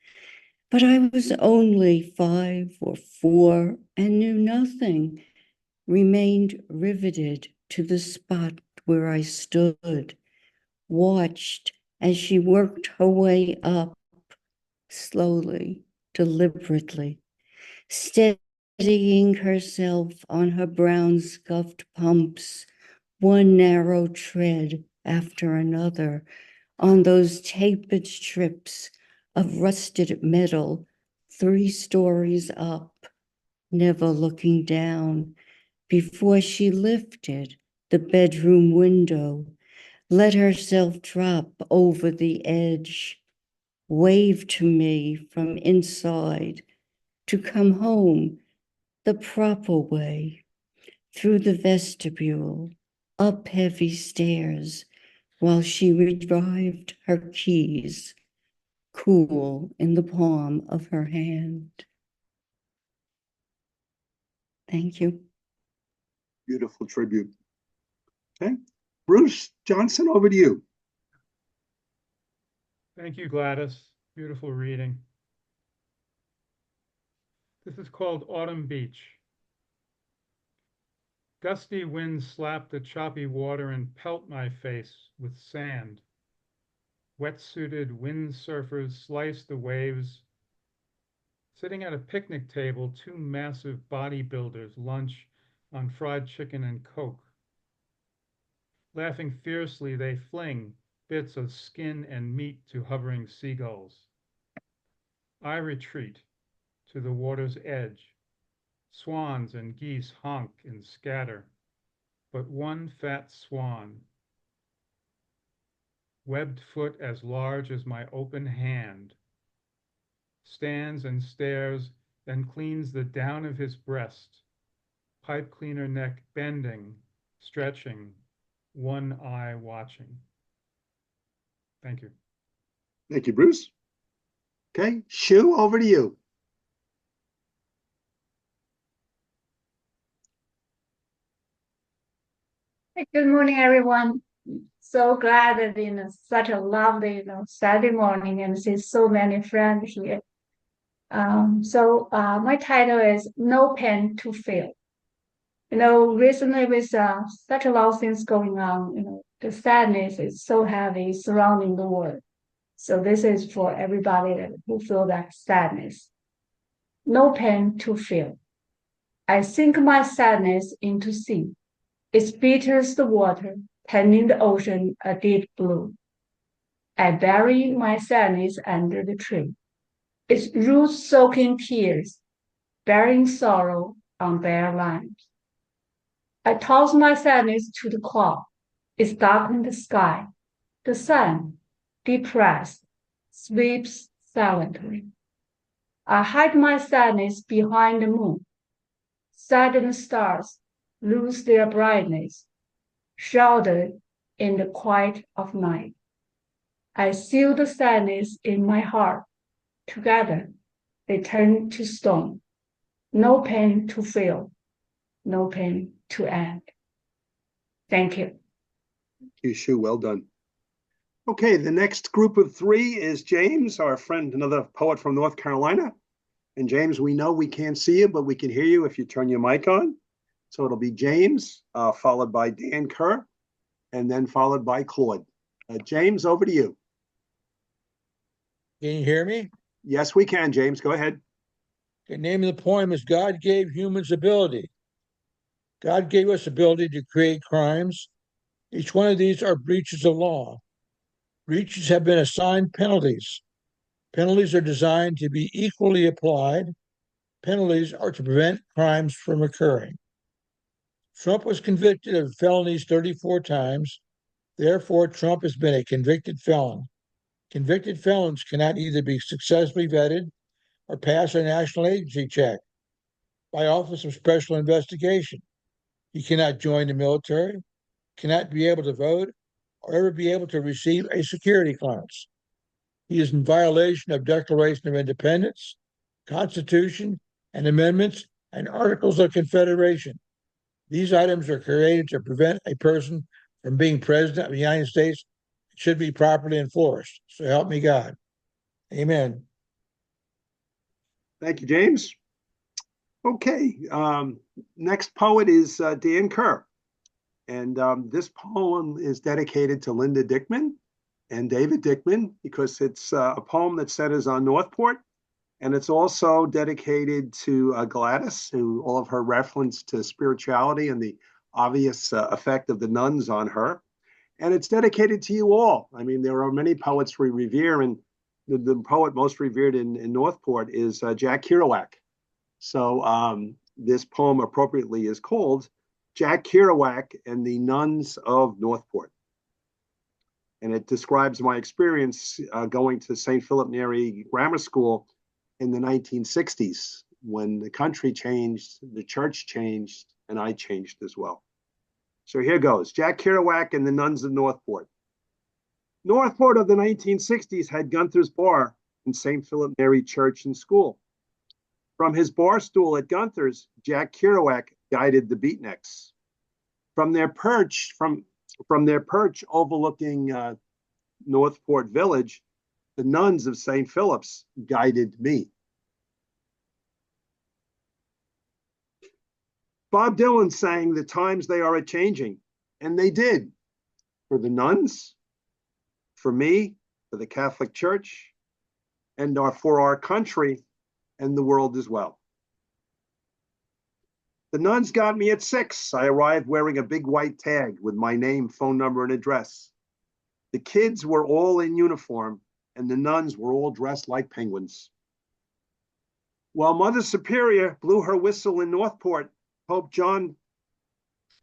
But I was only 5 or 4 and knew nothing, remained riveted to the spot where I stood, watched as she worked her way up, slowly, deliberately, steady steadying herself on her brown scuffed pumps, one narrow tread after another on those tapered strips of rusted metal 3 stories up, never looking down before she lifted the bedroom window, let herself drop over the edge, waved to me from inside to come home the proper way, through the vestibule, up heavy stairs, while she revived her keys, cool in the palm of her hand. Thank you. Beautiful tribute. Okay. Bruce Johnson, over to you. Thank you, Gladys. Beautiful reading. This is called Autumn Beach. Gusty winds slap the choppy water and pelt my face with sand. Wetsuited windsurfers slice the waves. Sitting at a picnic table, 2 massive bodybuilders lunch on fried chicken and Coke. Laughing fiercely, they fling bits of skin and meat to hovering seagulls. I retreat to the water's edge. Swans and geese honk and scatter, but one fat swan, webbed foot as large as my open hand, stands and stares, then cleans the down of his breast, pipe cleaner neck bending, stretching, one eye watching. Thank you. Thank you, Bruce. Okay, Shu, over to you. Good morning, everyone. So glad that such a lovely Saturday morning and see so many friends here. My title is No Pen to Feel. Recently with such a lot of things going on, the sadness is so heavy surrounding the world. So this is for everybody who feel that sadness. No pen to feel. I sink my sadness into sea. It bitters the water, turning the ocean a deep blue. I bury my sadness under the tree. Its roots soaking tears, bearing sorrow on bare lines. I toss my sadness to the cloud. It darkens the sky. The sun, depressed, sweeps silently. I hide my sadness behind the moon. Saddened stars lose their brightness, shrouded in the quiet of night. I seal the sadness in my heart. Together, they turn to stone. No pain to feel, no pain to end. Thank you. Thank you, Shu. Well done. Okay, the next group of 3 is James, our friend, another poet from North Carolina. And James, we know we can't see you, but we can hear you if you turn your mic on. So it'll be James, followed by Dan Kerr, and then followed by Claude. James, over to you. Can you hear me? Yes, we can, James. Go ahead. The name of the poem is God Gave Humans Ability. God gave us ability to create crimes. Each one of these are breaches of law. Breaches have been assigned penalties. Penalties are designed to be equally applied. Penalties are to prevent crimes from occurring. Trump was convicted of felonies 34 times. Therefore, Trump has been a convicted felon. Convicted felons cannot either be successfully vetted or pass a national agency check by Office of Special Investigation. He cannot join the military, cannot be able to vote, or ever be able to receive a security clearance. He is in violation of Declaration of Independence, Constitution, and amendments and Articles of Confederation. These items are created to prevent a person from being president of the United States. It should be properly enforced. So help me God. Amen. Thank you, James. Okay, next poet is Dan Kerr. And this poem is dedicated to Linda Dickman and David Dickman because it's a poem that centers on Northport And it's also dedicated to Gladys, who all of her reference to spirituality and the obvious effect of the nuns on her. And it's dedicated to you all. I mean, there are many poets we revere, and the poet most revered in Northport is Jack Kerouac. So this poem appropriately is called Jack Kerouac and the Nuns of Northport. And it describes my experience going to St. Philip Neri Grammar School in the 1960s, when the country changed, the church changed, and I changed as well. So here goes, Jack Kerouac and the Nuns of Northport. Northport of the 1960s had Gunther's Bar and St. Philip Neri Church and School. From his bar stool at Gunther's, Jack Kerouac guided the beatniks. From their perch overlooking Northport Village, the nuns of St. Philip's guided me. Bob Dylan sang, "The times they are a-changing," and they did. For the nuns, for me, for the Catholic Church, and for our country and the world as well. The nuns got me at 6. I arrived wearing a big white tag with my name, phone number, and address. The kids were all in uniform, and the nuns were all dressed like penguins. While Mother Superior blew her whistle in Northport, Pope John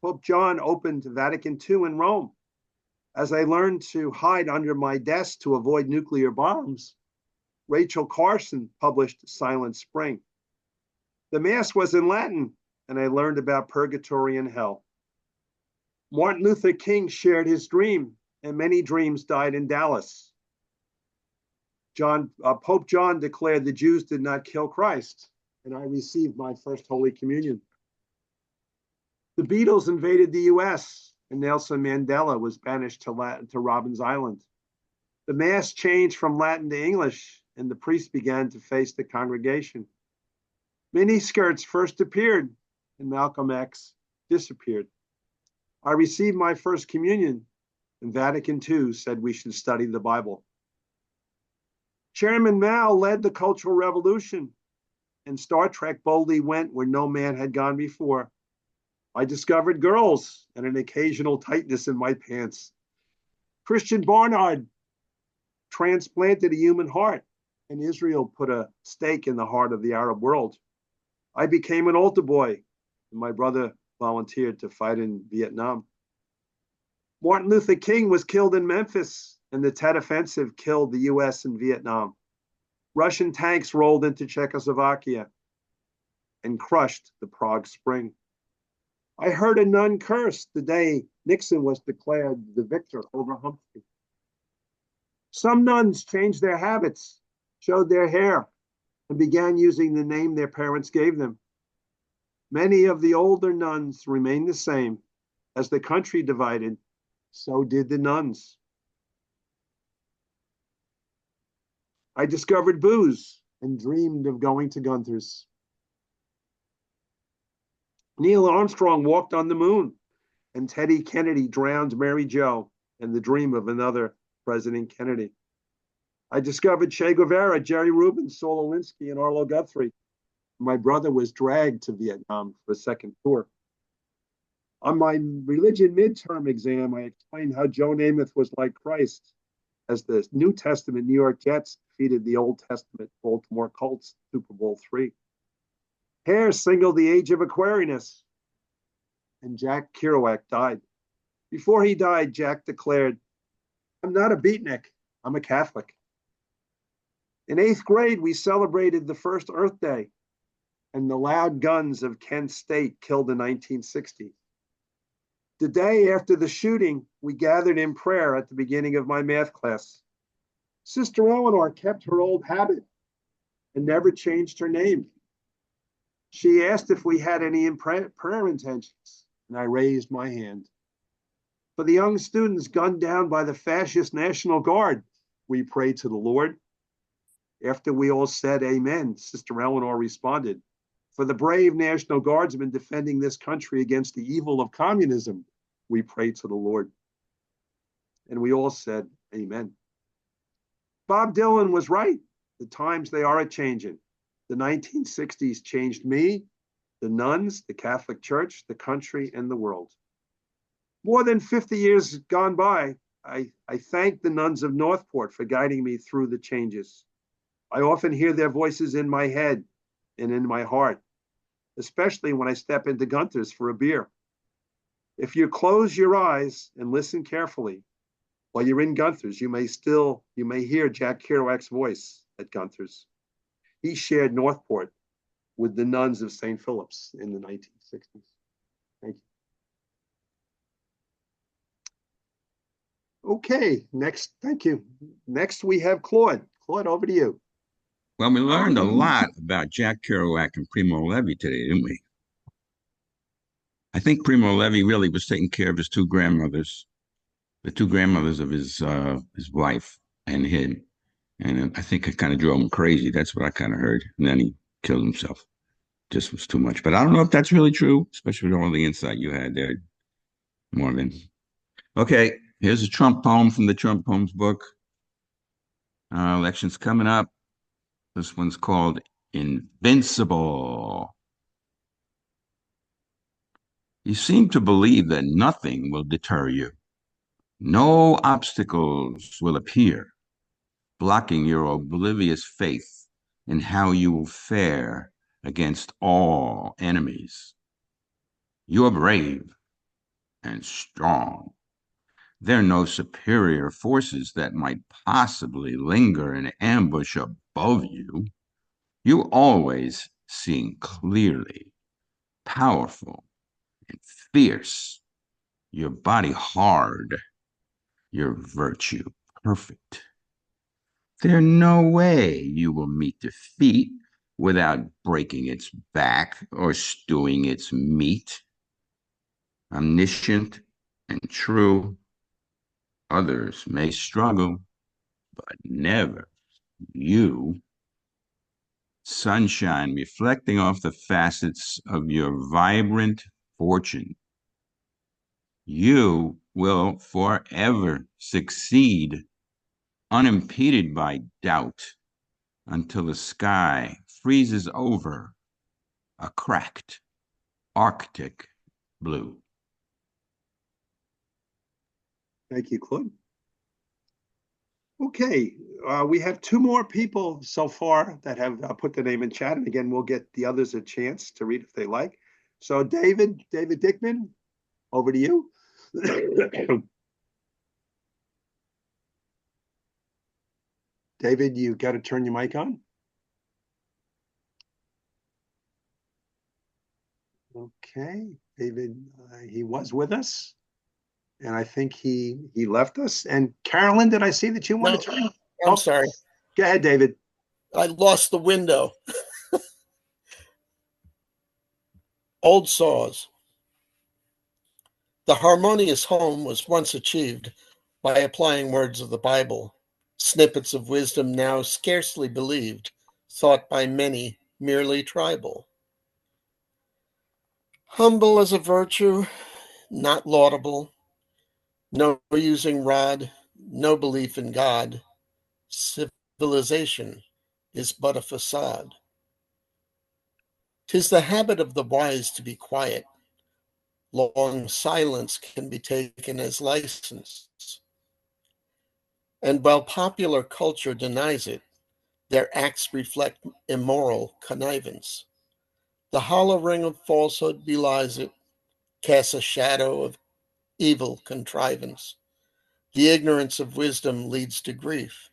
opened Vatican II in Rome. As I learned to hide under my desk to avoid nuclear bombs, Rachel Carson published Silent Spring. The Mass was in Latin, and I learned about purgatory and hell. Martin Luther King shared his dream, and many dreams died in Dallas. Pope John declared the Jews did not kill Christ, and I received my first Holy Communion. The Beatles invaded the US, and Nelson Mandela was banished to Robben Island. The Mass changed from Latin to English, and the priest began to face the congregation. Miniskirts first appeared, and Malcolm X disappeared. I received my first communion, and Vatican II said we should study the Bible. Chairman Mao led the Cultural Revolution, and Star Trek boldly went where no man had gone before. I discovered girls and an occasional tightness in my pants. Christian Barnard transplanted a human heart, and Israel put a stake in the heart of the Arab world. I became an altar boy, and my brother volunteered to fight in Vietnam. Martin Luther King was killed in Memphis, and the Tet Offensive killed the US in Vietnam. Russian tanks rolled into Czechoslovakia and crushed the Prague Spring. I heard a nun curse the day Nixon was declared the victor over Humphrey. Some nuns changed their habits, showed their hair, and began using the name their parents gave them. Many of the older nuns remained the same. As the country divided, so did the nuns. I discovered booze and dreamed of going to Gunther's. Neil Armstrong walked on the moon, and Teddy Kennedy drowned Mary Jo and the dream of another President Kennedy. I discovered Che Guevara, Jerry Rubin, Saul Alinsky, and Arlo Guthrie. My brother was dragged to Vietnam for a second tour. On my religion midterm exam, I explained how Joe Namath was like Christ as the New Testament New York Jets defeated the Old Testament Baltimore Colts Super Bowl III. Hare singled the age of Aquarius, and Jack Kerouac died. Before he died, Jack declared, "I'm not a beatnik, I'm a Catholic." In 8th grade, we celebrated the first Earth Day and the loud guns of Kent State killed in 1960. The day after the shooting, we gathered in prayer at the beginning of my math class. Sister Eleanor kept her old habit and never changed her name. She asked if we had any prayer intentions, and I raised my hand. For the young students gunned down by the fascist National Guard, we prayed to the Lord. After we all said amen, Sister Eleanor responded, "For the brave National Guardsmen defending this country against the evil of communism, we pray to the Lord." And we all said amen. Bob Dylan was right. The times they are a-changing. The 1960s changed me, the nuns, the Catholic Church, the country, and the world. More than 50 years gone by, I thank the nuns of Northport for guiding me through the changes. I often hear their voices in my head and in my heart, especially when I step into Gunther's for a beer. If you close your eyes and listen carefully, while you're in Gunther's, you may hear Jack Kerouac's voice at Gunther's. He shared Northport with the nuns of St. Philip's in the 1960s. Thank you. Okay, next, thank you. Next we have Claude. Claude, over to you. Well, we learned a lot about Jack Kerouac and Primo Levi today, didn't we? I think Primo Levi really was taking care of his two grandmothers, the two grandmothers of his wife and him. And I think it kind of drove him crazy. That's what I kind of heard. And then he killed himself. Just was too much. But I don't know if that's really true, especially with all the insight you had there, Morgan. Okay, here's a Trump poem from the Trump Poems book. Election's coming up. This one's called Invincible. You seem to believe that nothing will deter you. No obstacles will appear, blocking your oblivious faith in how you will fare against all enemies. You are brave and strong. There are no superior forces that might possibly linger in ambush above you. You always seem clearly, powerful, and fierce, your body hard, your virtue perfect. There's no way you will meet defeat without breaking its back or stewing its meat. Omniscient and true, others may struggle, but never you. Sunshine reflecting off the facets of your vibrant fortune. You will forever succeed, unimpeded by doubt, until the sky freezes over a cracked Arctic blue. Thank you, Claude. Okay, we have two more people so far that have put their name in chat. And again, we'll get the others a chance to read if they like. So David Dickman, over to you. David, you got to turn your mic on. Okay, David, he was with us. And I think he left us. And Carolyn, did I see that you wanted to? I'm sorry. Go ahead, David. I lost the window. Old saws. The harmonious home was once achieved by applying words of the Bible, snippets of wisdom now scarcely believed, thought by many merely tribal. Humble as a virtue, not laudable. No using rod, no belief in God. Civilization is but a facade. 'Tis the habit of the wise to be quiet. Long silence can be taken as license. And while popular culture denies it, their acts reflect immoral connivance. The hollow ring of falsehood belies it, casts a shadow of evil contrivance. The ignorance of wisdom leads to grief.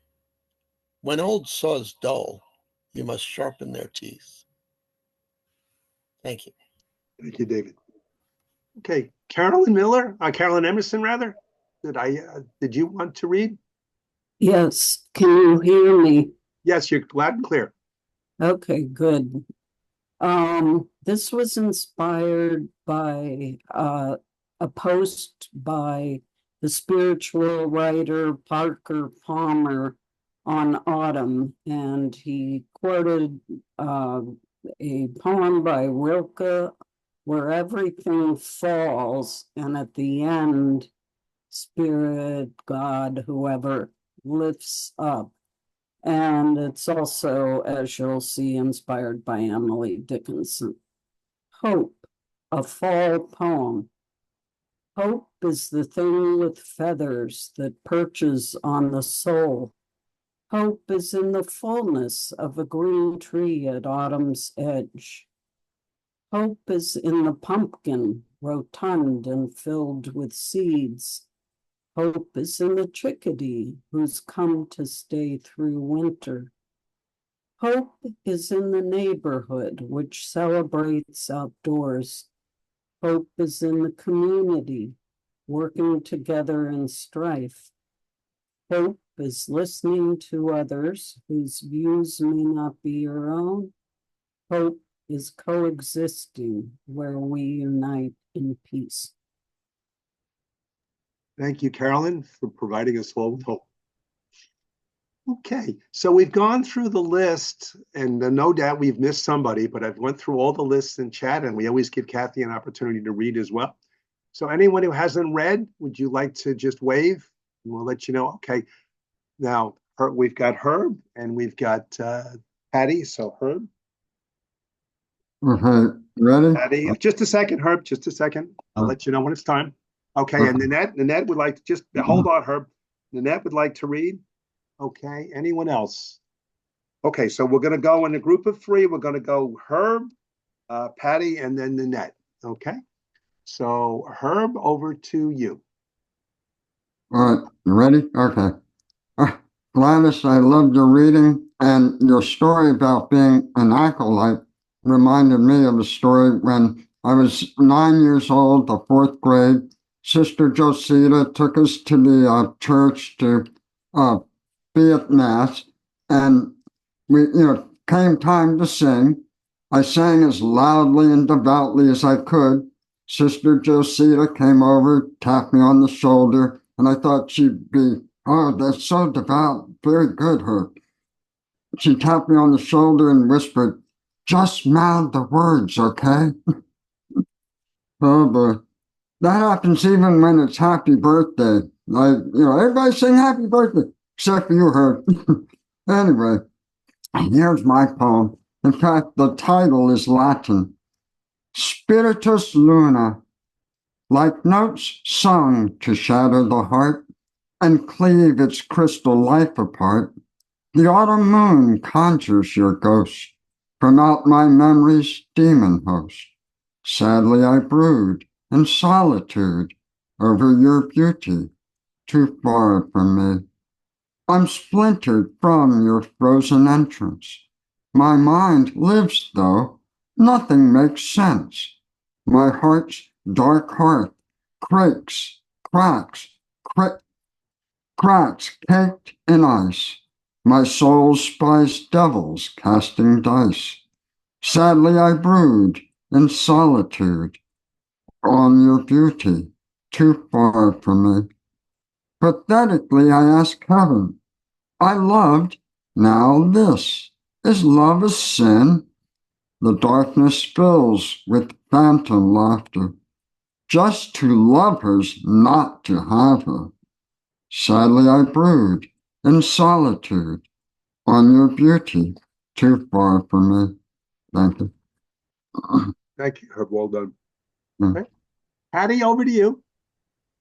When old saws dull, you must sharpen their teeth. Thank you. Thank you, David. Okay, Carolyn Emerson, rather. Did you want to read? Yes, can you hear me? Yes, you're loud and clear. Okay, good. This was inspired by a post by the spiritual writer Parker Palmer on autumn, and he quoted a poem by Rilke where everything falls, and at the end, spirit, God, whoever lifts up. And it's also, as you'll see, inspired by Emily Dickinson. Hope, a fall poem. Hope is the thing with feathers that perches on the soul. Hope is in the fullness of a green tree at autumn's edge. Hope is in the pumpkin, rotund and filled with seeds. Hope is in the chickadee who's come to stay through winter. Hope is in the neighborhood which celebrates outdoors. Hope is in the community working together in strife. Hope is listening to others whose views may not be your own. Hope is coexisting where we unite in peace. Thank you, Carolyn, for providing us all with hope. Okay, so we've gone through the list, and no doubt we've missed somebody, but I've went through all the lists in chat, and we always give Kathy an opportunity to read as well. So anyone who hasn't read, would you like to just wave? And we'll let you know. Okay, now we've got Herb, and we've got Patty. So Herb. Okay, ready? Patty, just a second, Herb, just a second. I'll let you know when it's time. Okay, and Nanette would like to just, hold on, Herb. Nanette would like to read. Okay, anyone else? Okay, so we're gonna go in a group of three. We're gonna go Herb, Patty, and then Nanette, okay? So Herb, over to you. All right, you ready? Okay. Gladys, I loved your reading, and your story about being an acolyte reminded me of a story when I was 9 years old, the fourth grade. Sister Josita took us to the church to be at Mass, and we, came time to sing. I sang as loudly and devoutly as I could. Sister Josita came over, tapped me on the shoulder, and I thought she'd be, oh, that's so devout, very good, her. She tapped me on the shoulder and whispered, just mouth the words, okay? Oh, boy. That happens even when it's happy birthday. Everybody sing happy birthday, except for you, Herb. Anyway, here's my poem. In fact, the title is Latin. Spiritus Luna, like notes sung to shatter the heart and cleave its crystal life apart, the autumn moon conjures your ghost from out my memory's demon host. Sadly I brood in solitude over your beauty, too far from me. I'm splintered from your frozen entrance. My mind lives, though nothing makes sense. My heart's dark hearth cracks, caked in ice. My soul spies devils casting dice. Sadly I brood in solitude on your beauty, too far from me. Pathetically I ask heaven, I loved, now this. Is love a sin? The darkness fills with phantom laughter. Just to love her's not to have her. Sadly I brood in solitude on your beauty, too far from me. Thank you. Thank you, Herb. Well done. Okay. Patty, over to you.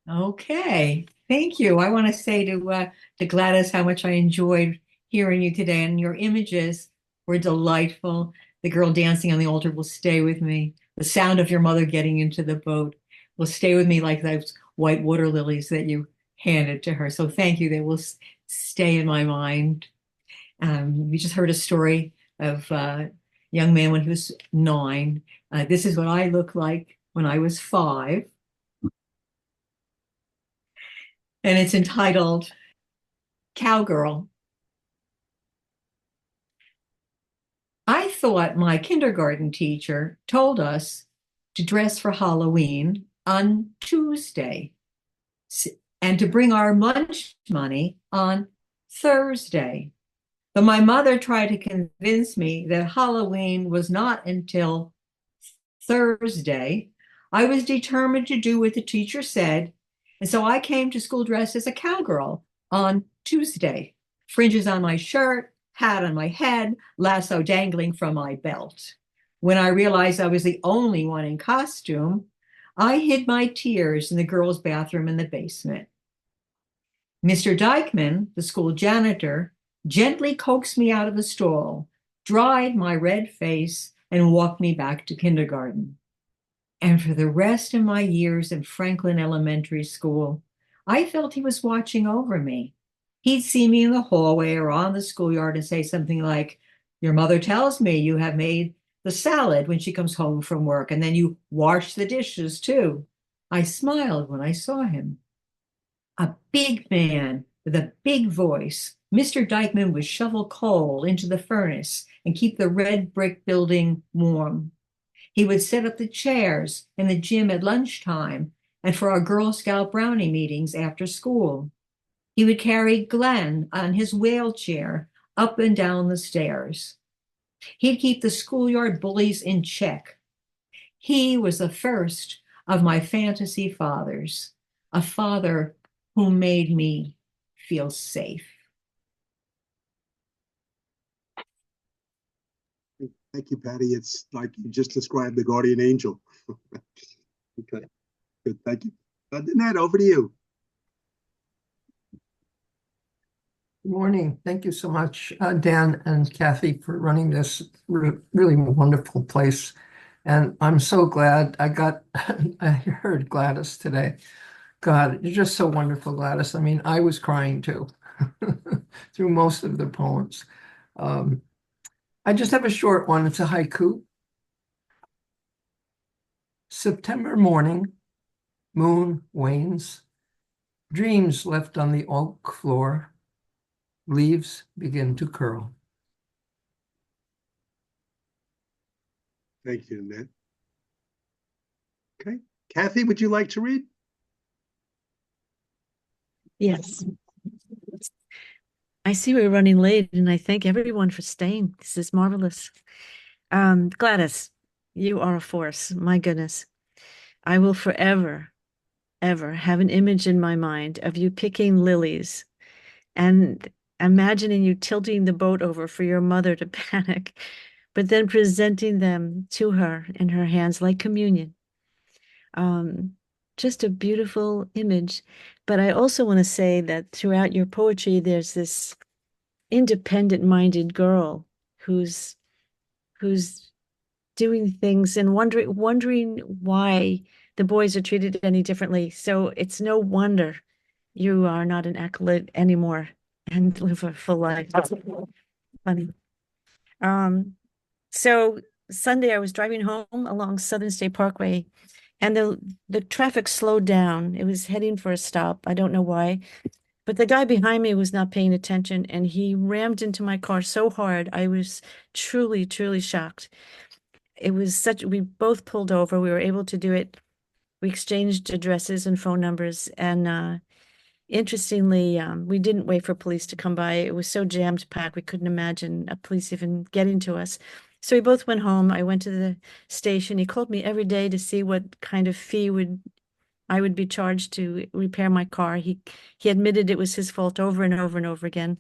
Okay, thank you. I want to say to Gladys how much I enjoyed hearing you today, and your images were delightful. The girl dancing on the altar will stay with me. The sound of your mother getting into the boat will stay with me like those white water lilies that you handed to her. So thank you. They will stay in my mind. We just heard a story of a young man when he was 9. This is what I looked like when I was 5. And it's entitled Cowgirl. I thought my kindergarten teacher told us to dress for Halloween on Tuesday and to bring our lunch money on Thursday. But my mother tried to convince me that Halloween was not until Thursday. I was determined to do what the teacher said, and so I came to school dressed as a cowgirl on Tuesday. Fringes on my shirt, hat on my head, lasso dangling from my belt. When I realized I was the only one in costume, I hid my tears in the girls' bathroom in the basement. Mr. Dykeman, the school janitor, gently coaxed me out of the stall, dried my red face, and walked me back to kindergarten. And for the rest of my years in Franklin Elementary School, I felt he was watching over me. He'd see me in the hallway or on the schoolyard and say something like, "Your mother tells me you have made the salad when she comes home from work, and then you wash the dishes too." I smiled when I saw him. A big man with a big voice, Mr. Dykeman would shovel coal into the furnace and keep the red brick building warm. He would set up the chairs in the gym at lunchtime and for our Girl Scout brownie meetings after school. He would carry Glenn on his wheelchair up and down the stairs. He'd keep the schoolyard bullies in check. He was the first of my fantasy fathers, a father who made me feel safe. Thank you, Patty. It's like you just described the guardian angel. Okay, good. Thank you. Danette, over to you. Good morning. Thank you so much, Dan and Kathy, for running this really wonderful place. And I'm so glad I heard Gladys today. God, you're just so wonderful, Gladys. I mean, I was crying too through most of the poems. I just have a short one. It's a haiku. September morning, moon wanes, dreams left on the oak floor, leaves begin to curl. Thank you, Annette. Okay. Kathy, would you like to read? Yes. I see we're running late, and I thank everyone for staying. This is marvelous. Gladys, you are a force. My goodness. I will forever, ever have an image in my mind of you picking lilies and imagining you tilting the boat over for your mother to panic, but then presenting them to her in her hands like communion. Just a beautiful image. But I also want to say that throughout your poetry, there's this independent-minded girl who's doing things and wondering why the boys are treated any differently. So it's no wonder you are not an acolyte anymore and live a full life. That's funny. So Sunday I was driving home along Southern State Parkway, and the traffic slowed down. It was heading for a stop. I don't know why. But the guy behind me was not paying attention, and he rammed into my car so hard. I was truly, truly shocked. It was we both pulled over. We were able to do it. We exchanged addresses and phone numbers. And interestingly, we didn't wait for police to come by. It was so jammed packed, we couldn't imagine a police even getting to us. So we both went home. I went to the station. He called me every day to see what kind of fee I would be charged to repair my car. He admitted it was his fault over and over and over again.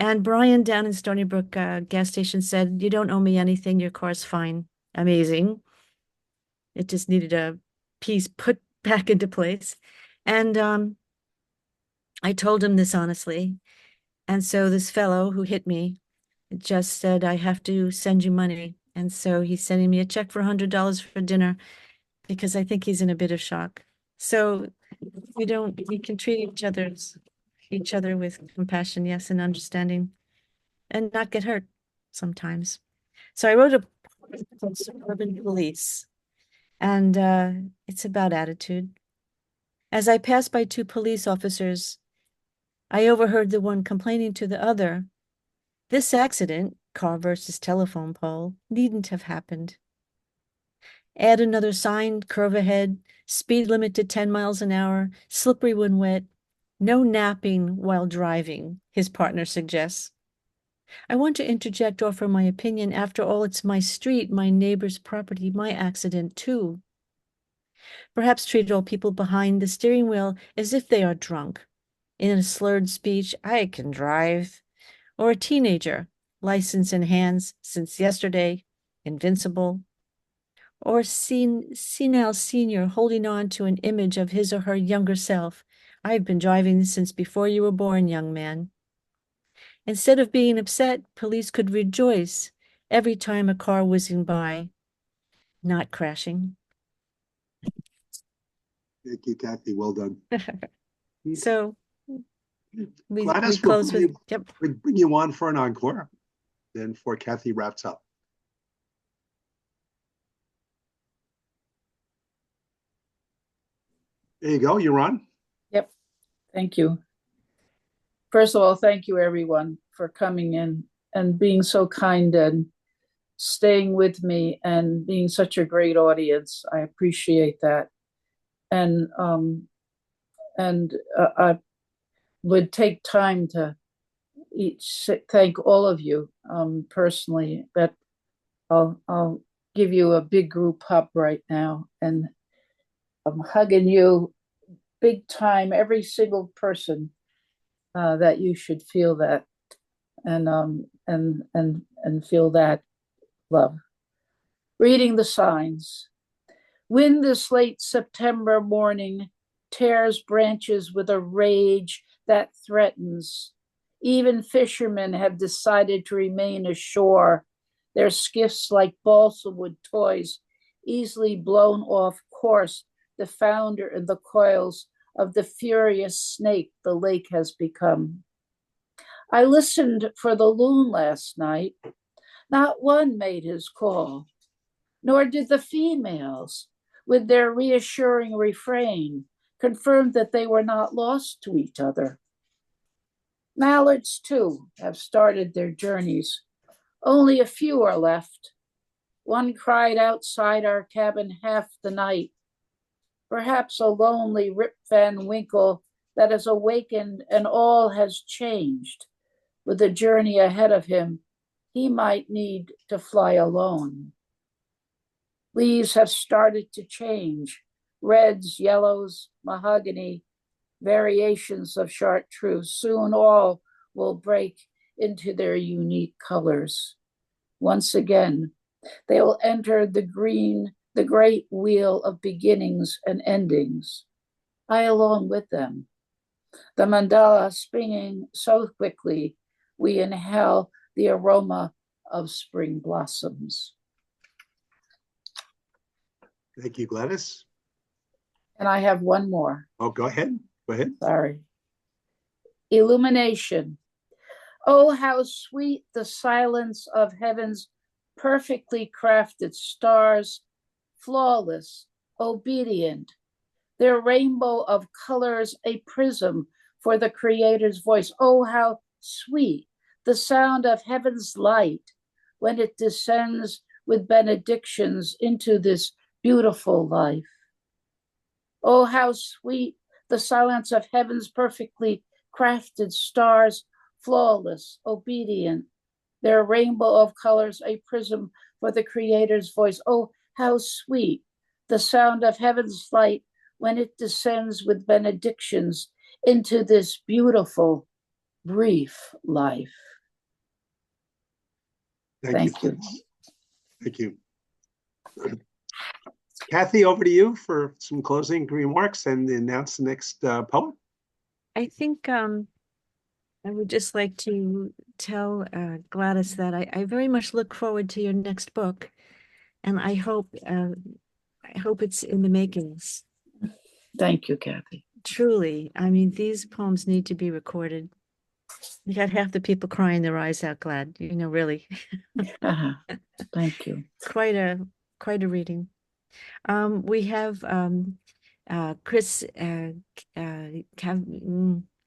And Brian down in Stony Brook gas station said, "You don't owe me anything. Your car's fine." Amazing. It just needed a piece put back into place. And I told him this honestly. And so this fellow who hit me just said, "I have to send you money." And so he's sending me a check for $100 for dinner, because I think he's in a bit of shock. So we can treat each other with compassion, yes, and understanding, and not get hurt sometimes. So I wrote a poem called Suburban Police, and it's about attitude. As I passed by two police officers, I overheard the one complaining to the other, "This accident, car versus telephone pole, needn't have happened." Add another sign, curve ahead, speed limit to 10 miles an hour, slippery when wet, no napping while driving, his partner suggests. I want to interject, offer my opinion. After all, it's my street, my neighbor's property, my accident too. Perhaps treat all people behind the steering wheel as if they are drunk. In a slurred speech, "I can drive," or a teenager, license in hands since yesterday, invincible, or senile senior holding on to an image of his or her younger self. I've been driving since before you were born, young man. Instead of being upset, police could rejoice every time a car whizzing by, not crashing. Thank you, Kathy. Well done. So we Gladys, close we'll with, yep. bring you on for an encore, then before Kathy wraps up. There you go. You're on. Yep. Thank you. First of all, thank you everyone for coming in and being so kind and staying with me and being such a great audience. I appreciate that. And I would take time to thank all of you personally, but I'll give you a big group hug right now, and I'm hugging you big time, every single person that you should feel that and feel that love. Reading the signs. Wind this late September morning tears branches with a rage that threatens. Even fishermen have decided to remain ashore, their skiffs like balsa wood toys, easily blown off course, the founder in the coils of the furious snake the lake has become. I listened for the loon last night. Not one made his call, nor did the females, with their reassuring refrain, confirm that they were not lost to each other. Mallards, too, have started their journeys. Only a few are left. One cried outside our cabin half the night. Perhaps a lonely Rip Van Winkle that has awakened and all has changed. With the journey ahead of him, he might need to fly alone. Leaves have started to change. Reds, yellows, mahogany, variations of chartreuse. Soon all will break into their unique colors. Once again, they will enter the great wheel of beginnings and endings. I along with them. The mandala spinning so quickly, we inhale the aroma of spring blossoms. Thank you, Gladys. And I have one more. Oh, go ahead. Go ahead. Sorry. Illumination. Oh, how sweet the silence of heaven's perfectly crafted stars, flawless, obedient, their rainbow of colors a prism for the Creator's voice. Oh, how sweet the sound of heaven's light when it descends with benedictions into this beautiful life. Oh, how sweet the silence of heaven's perfectly crafted stars, flawless, obedient, their rainbow of colors a prism for the Creator's voice. Oh, how sweet the sound of heaven's light when it descends with benedictions into this beautiful, brief life. Thank you. Thank you. Kathy, over to you for some closing remarks and announce the next poem. I think I would just like to tell Gladys that I very much look forward to your next book, and I hope it's in the makings. Thank you, Kathy. Truly, I mean, these poems need to be recorded. You got half the people crying their eyes out, Glad. You know, really. Thank you. Quite a reading. We have Chris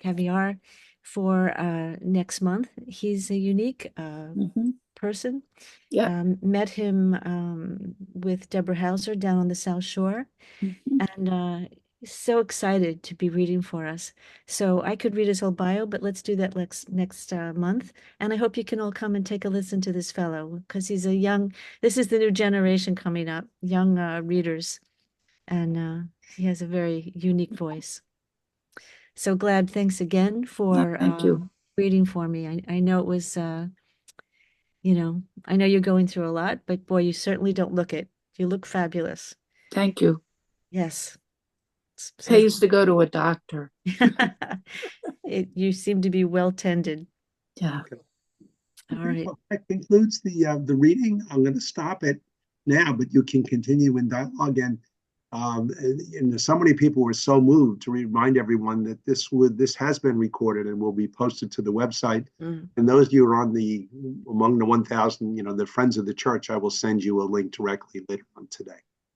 Caviar for next month. He's a unique person. Yeah. Met him with Deborah Hauser down on the South Shore, and so excited to be reading for us. So I could read his whole bio, but let's do that next month. And I hope you can all come and take a listen to this fellow, because he's this is the new generation coming up, young readers. And he has a very unique voice. So Glad, thanks again for thank you. reading for me. I know it was, you know, I know you're going through a lot, but boy, you certainly don't look it. You look fabulous. Thank you. Yes. Pays to go to a doctor. You seem to be well tended. Yeah. All right. Well, that concludes the reading. I'm going to stop it now, but you can continue in dialogue. And so many people were so moved to remind everyone that this has been recorded and will be posted to the website. Mm. And those of you who are among the 1,000, the Friends of the Church, I will send you a link directly later on today.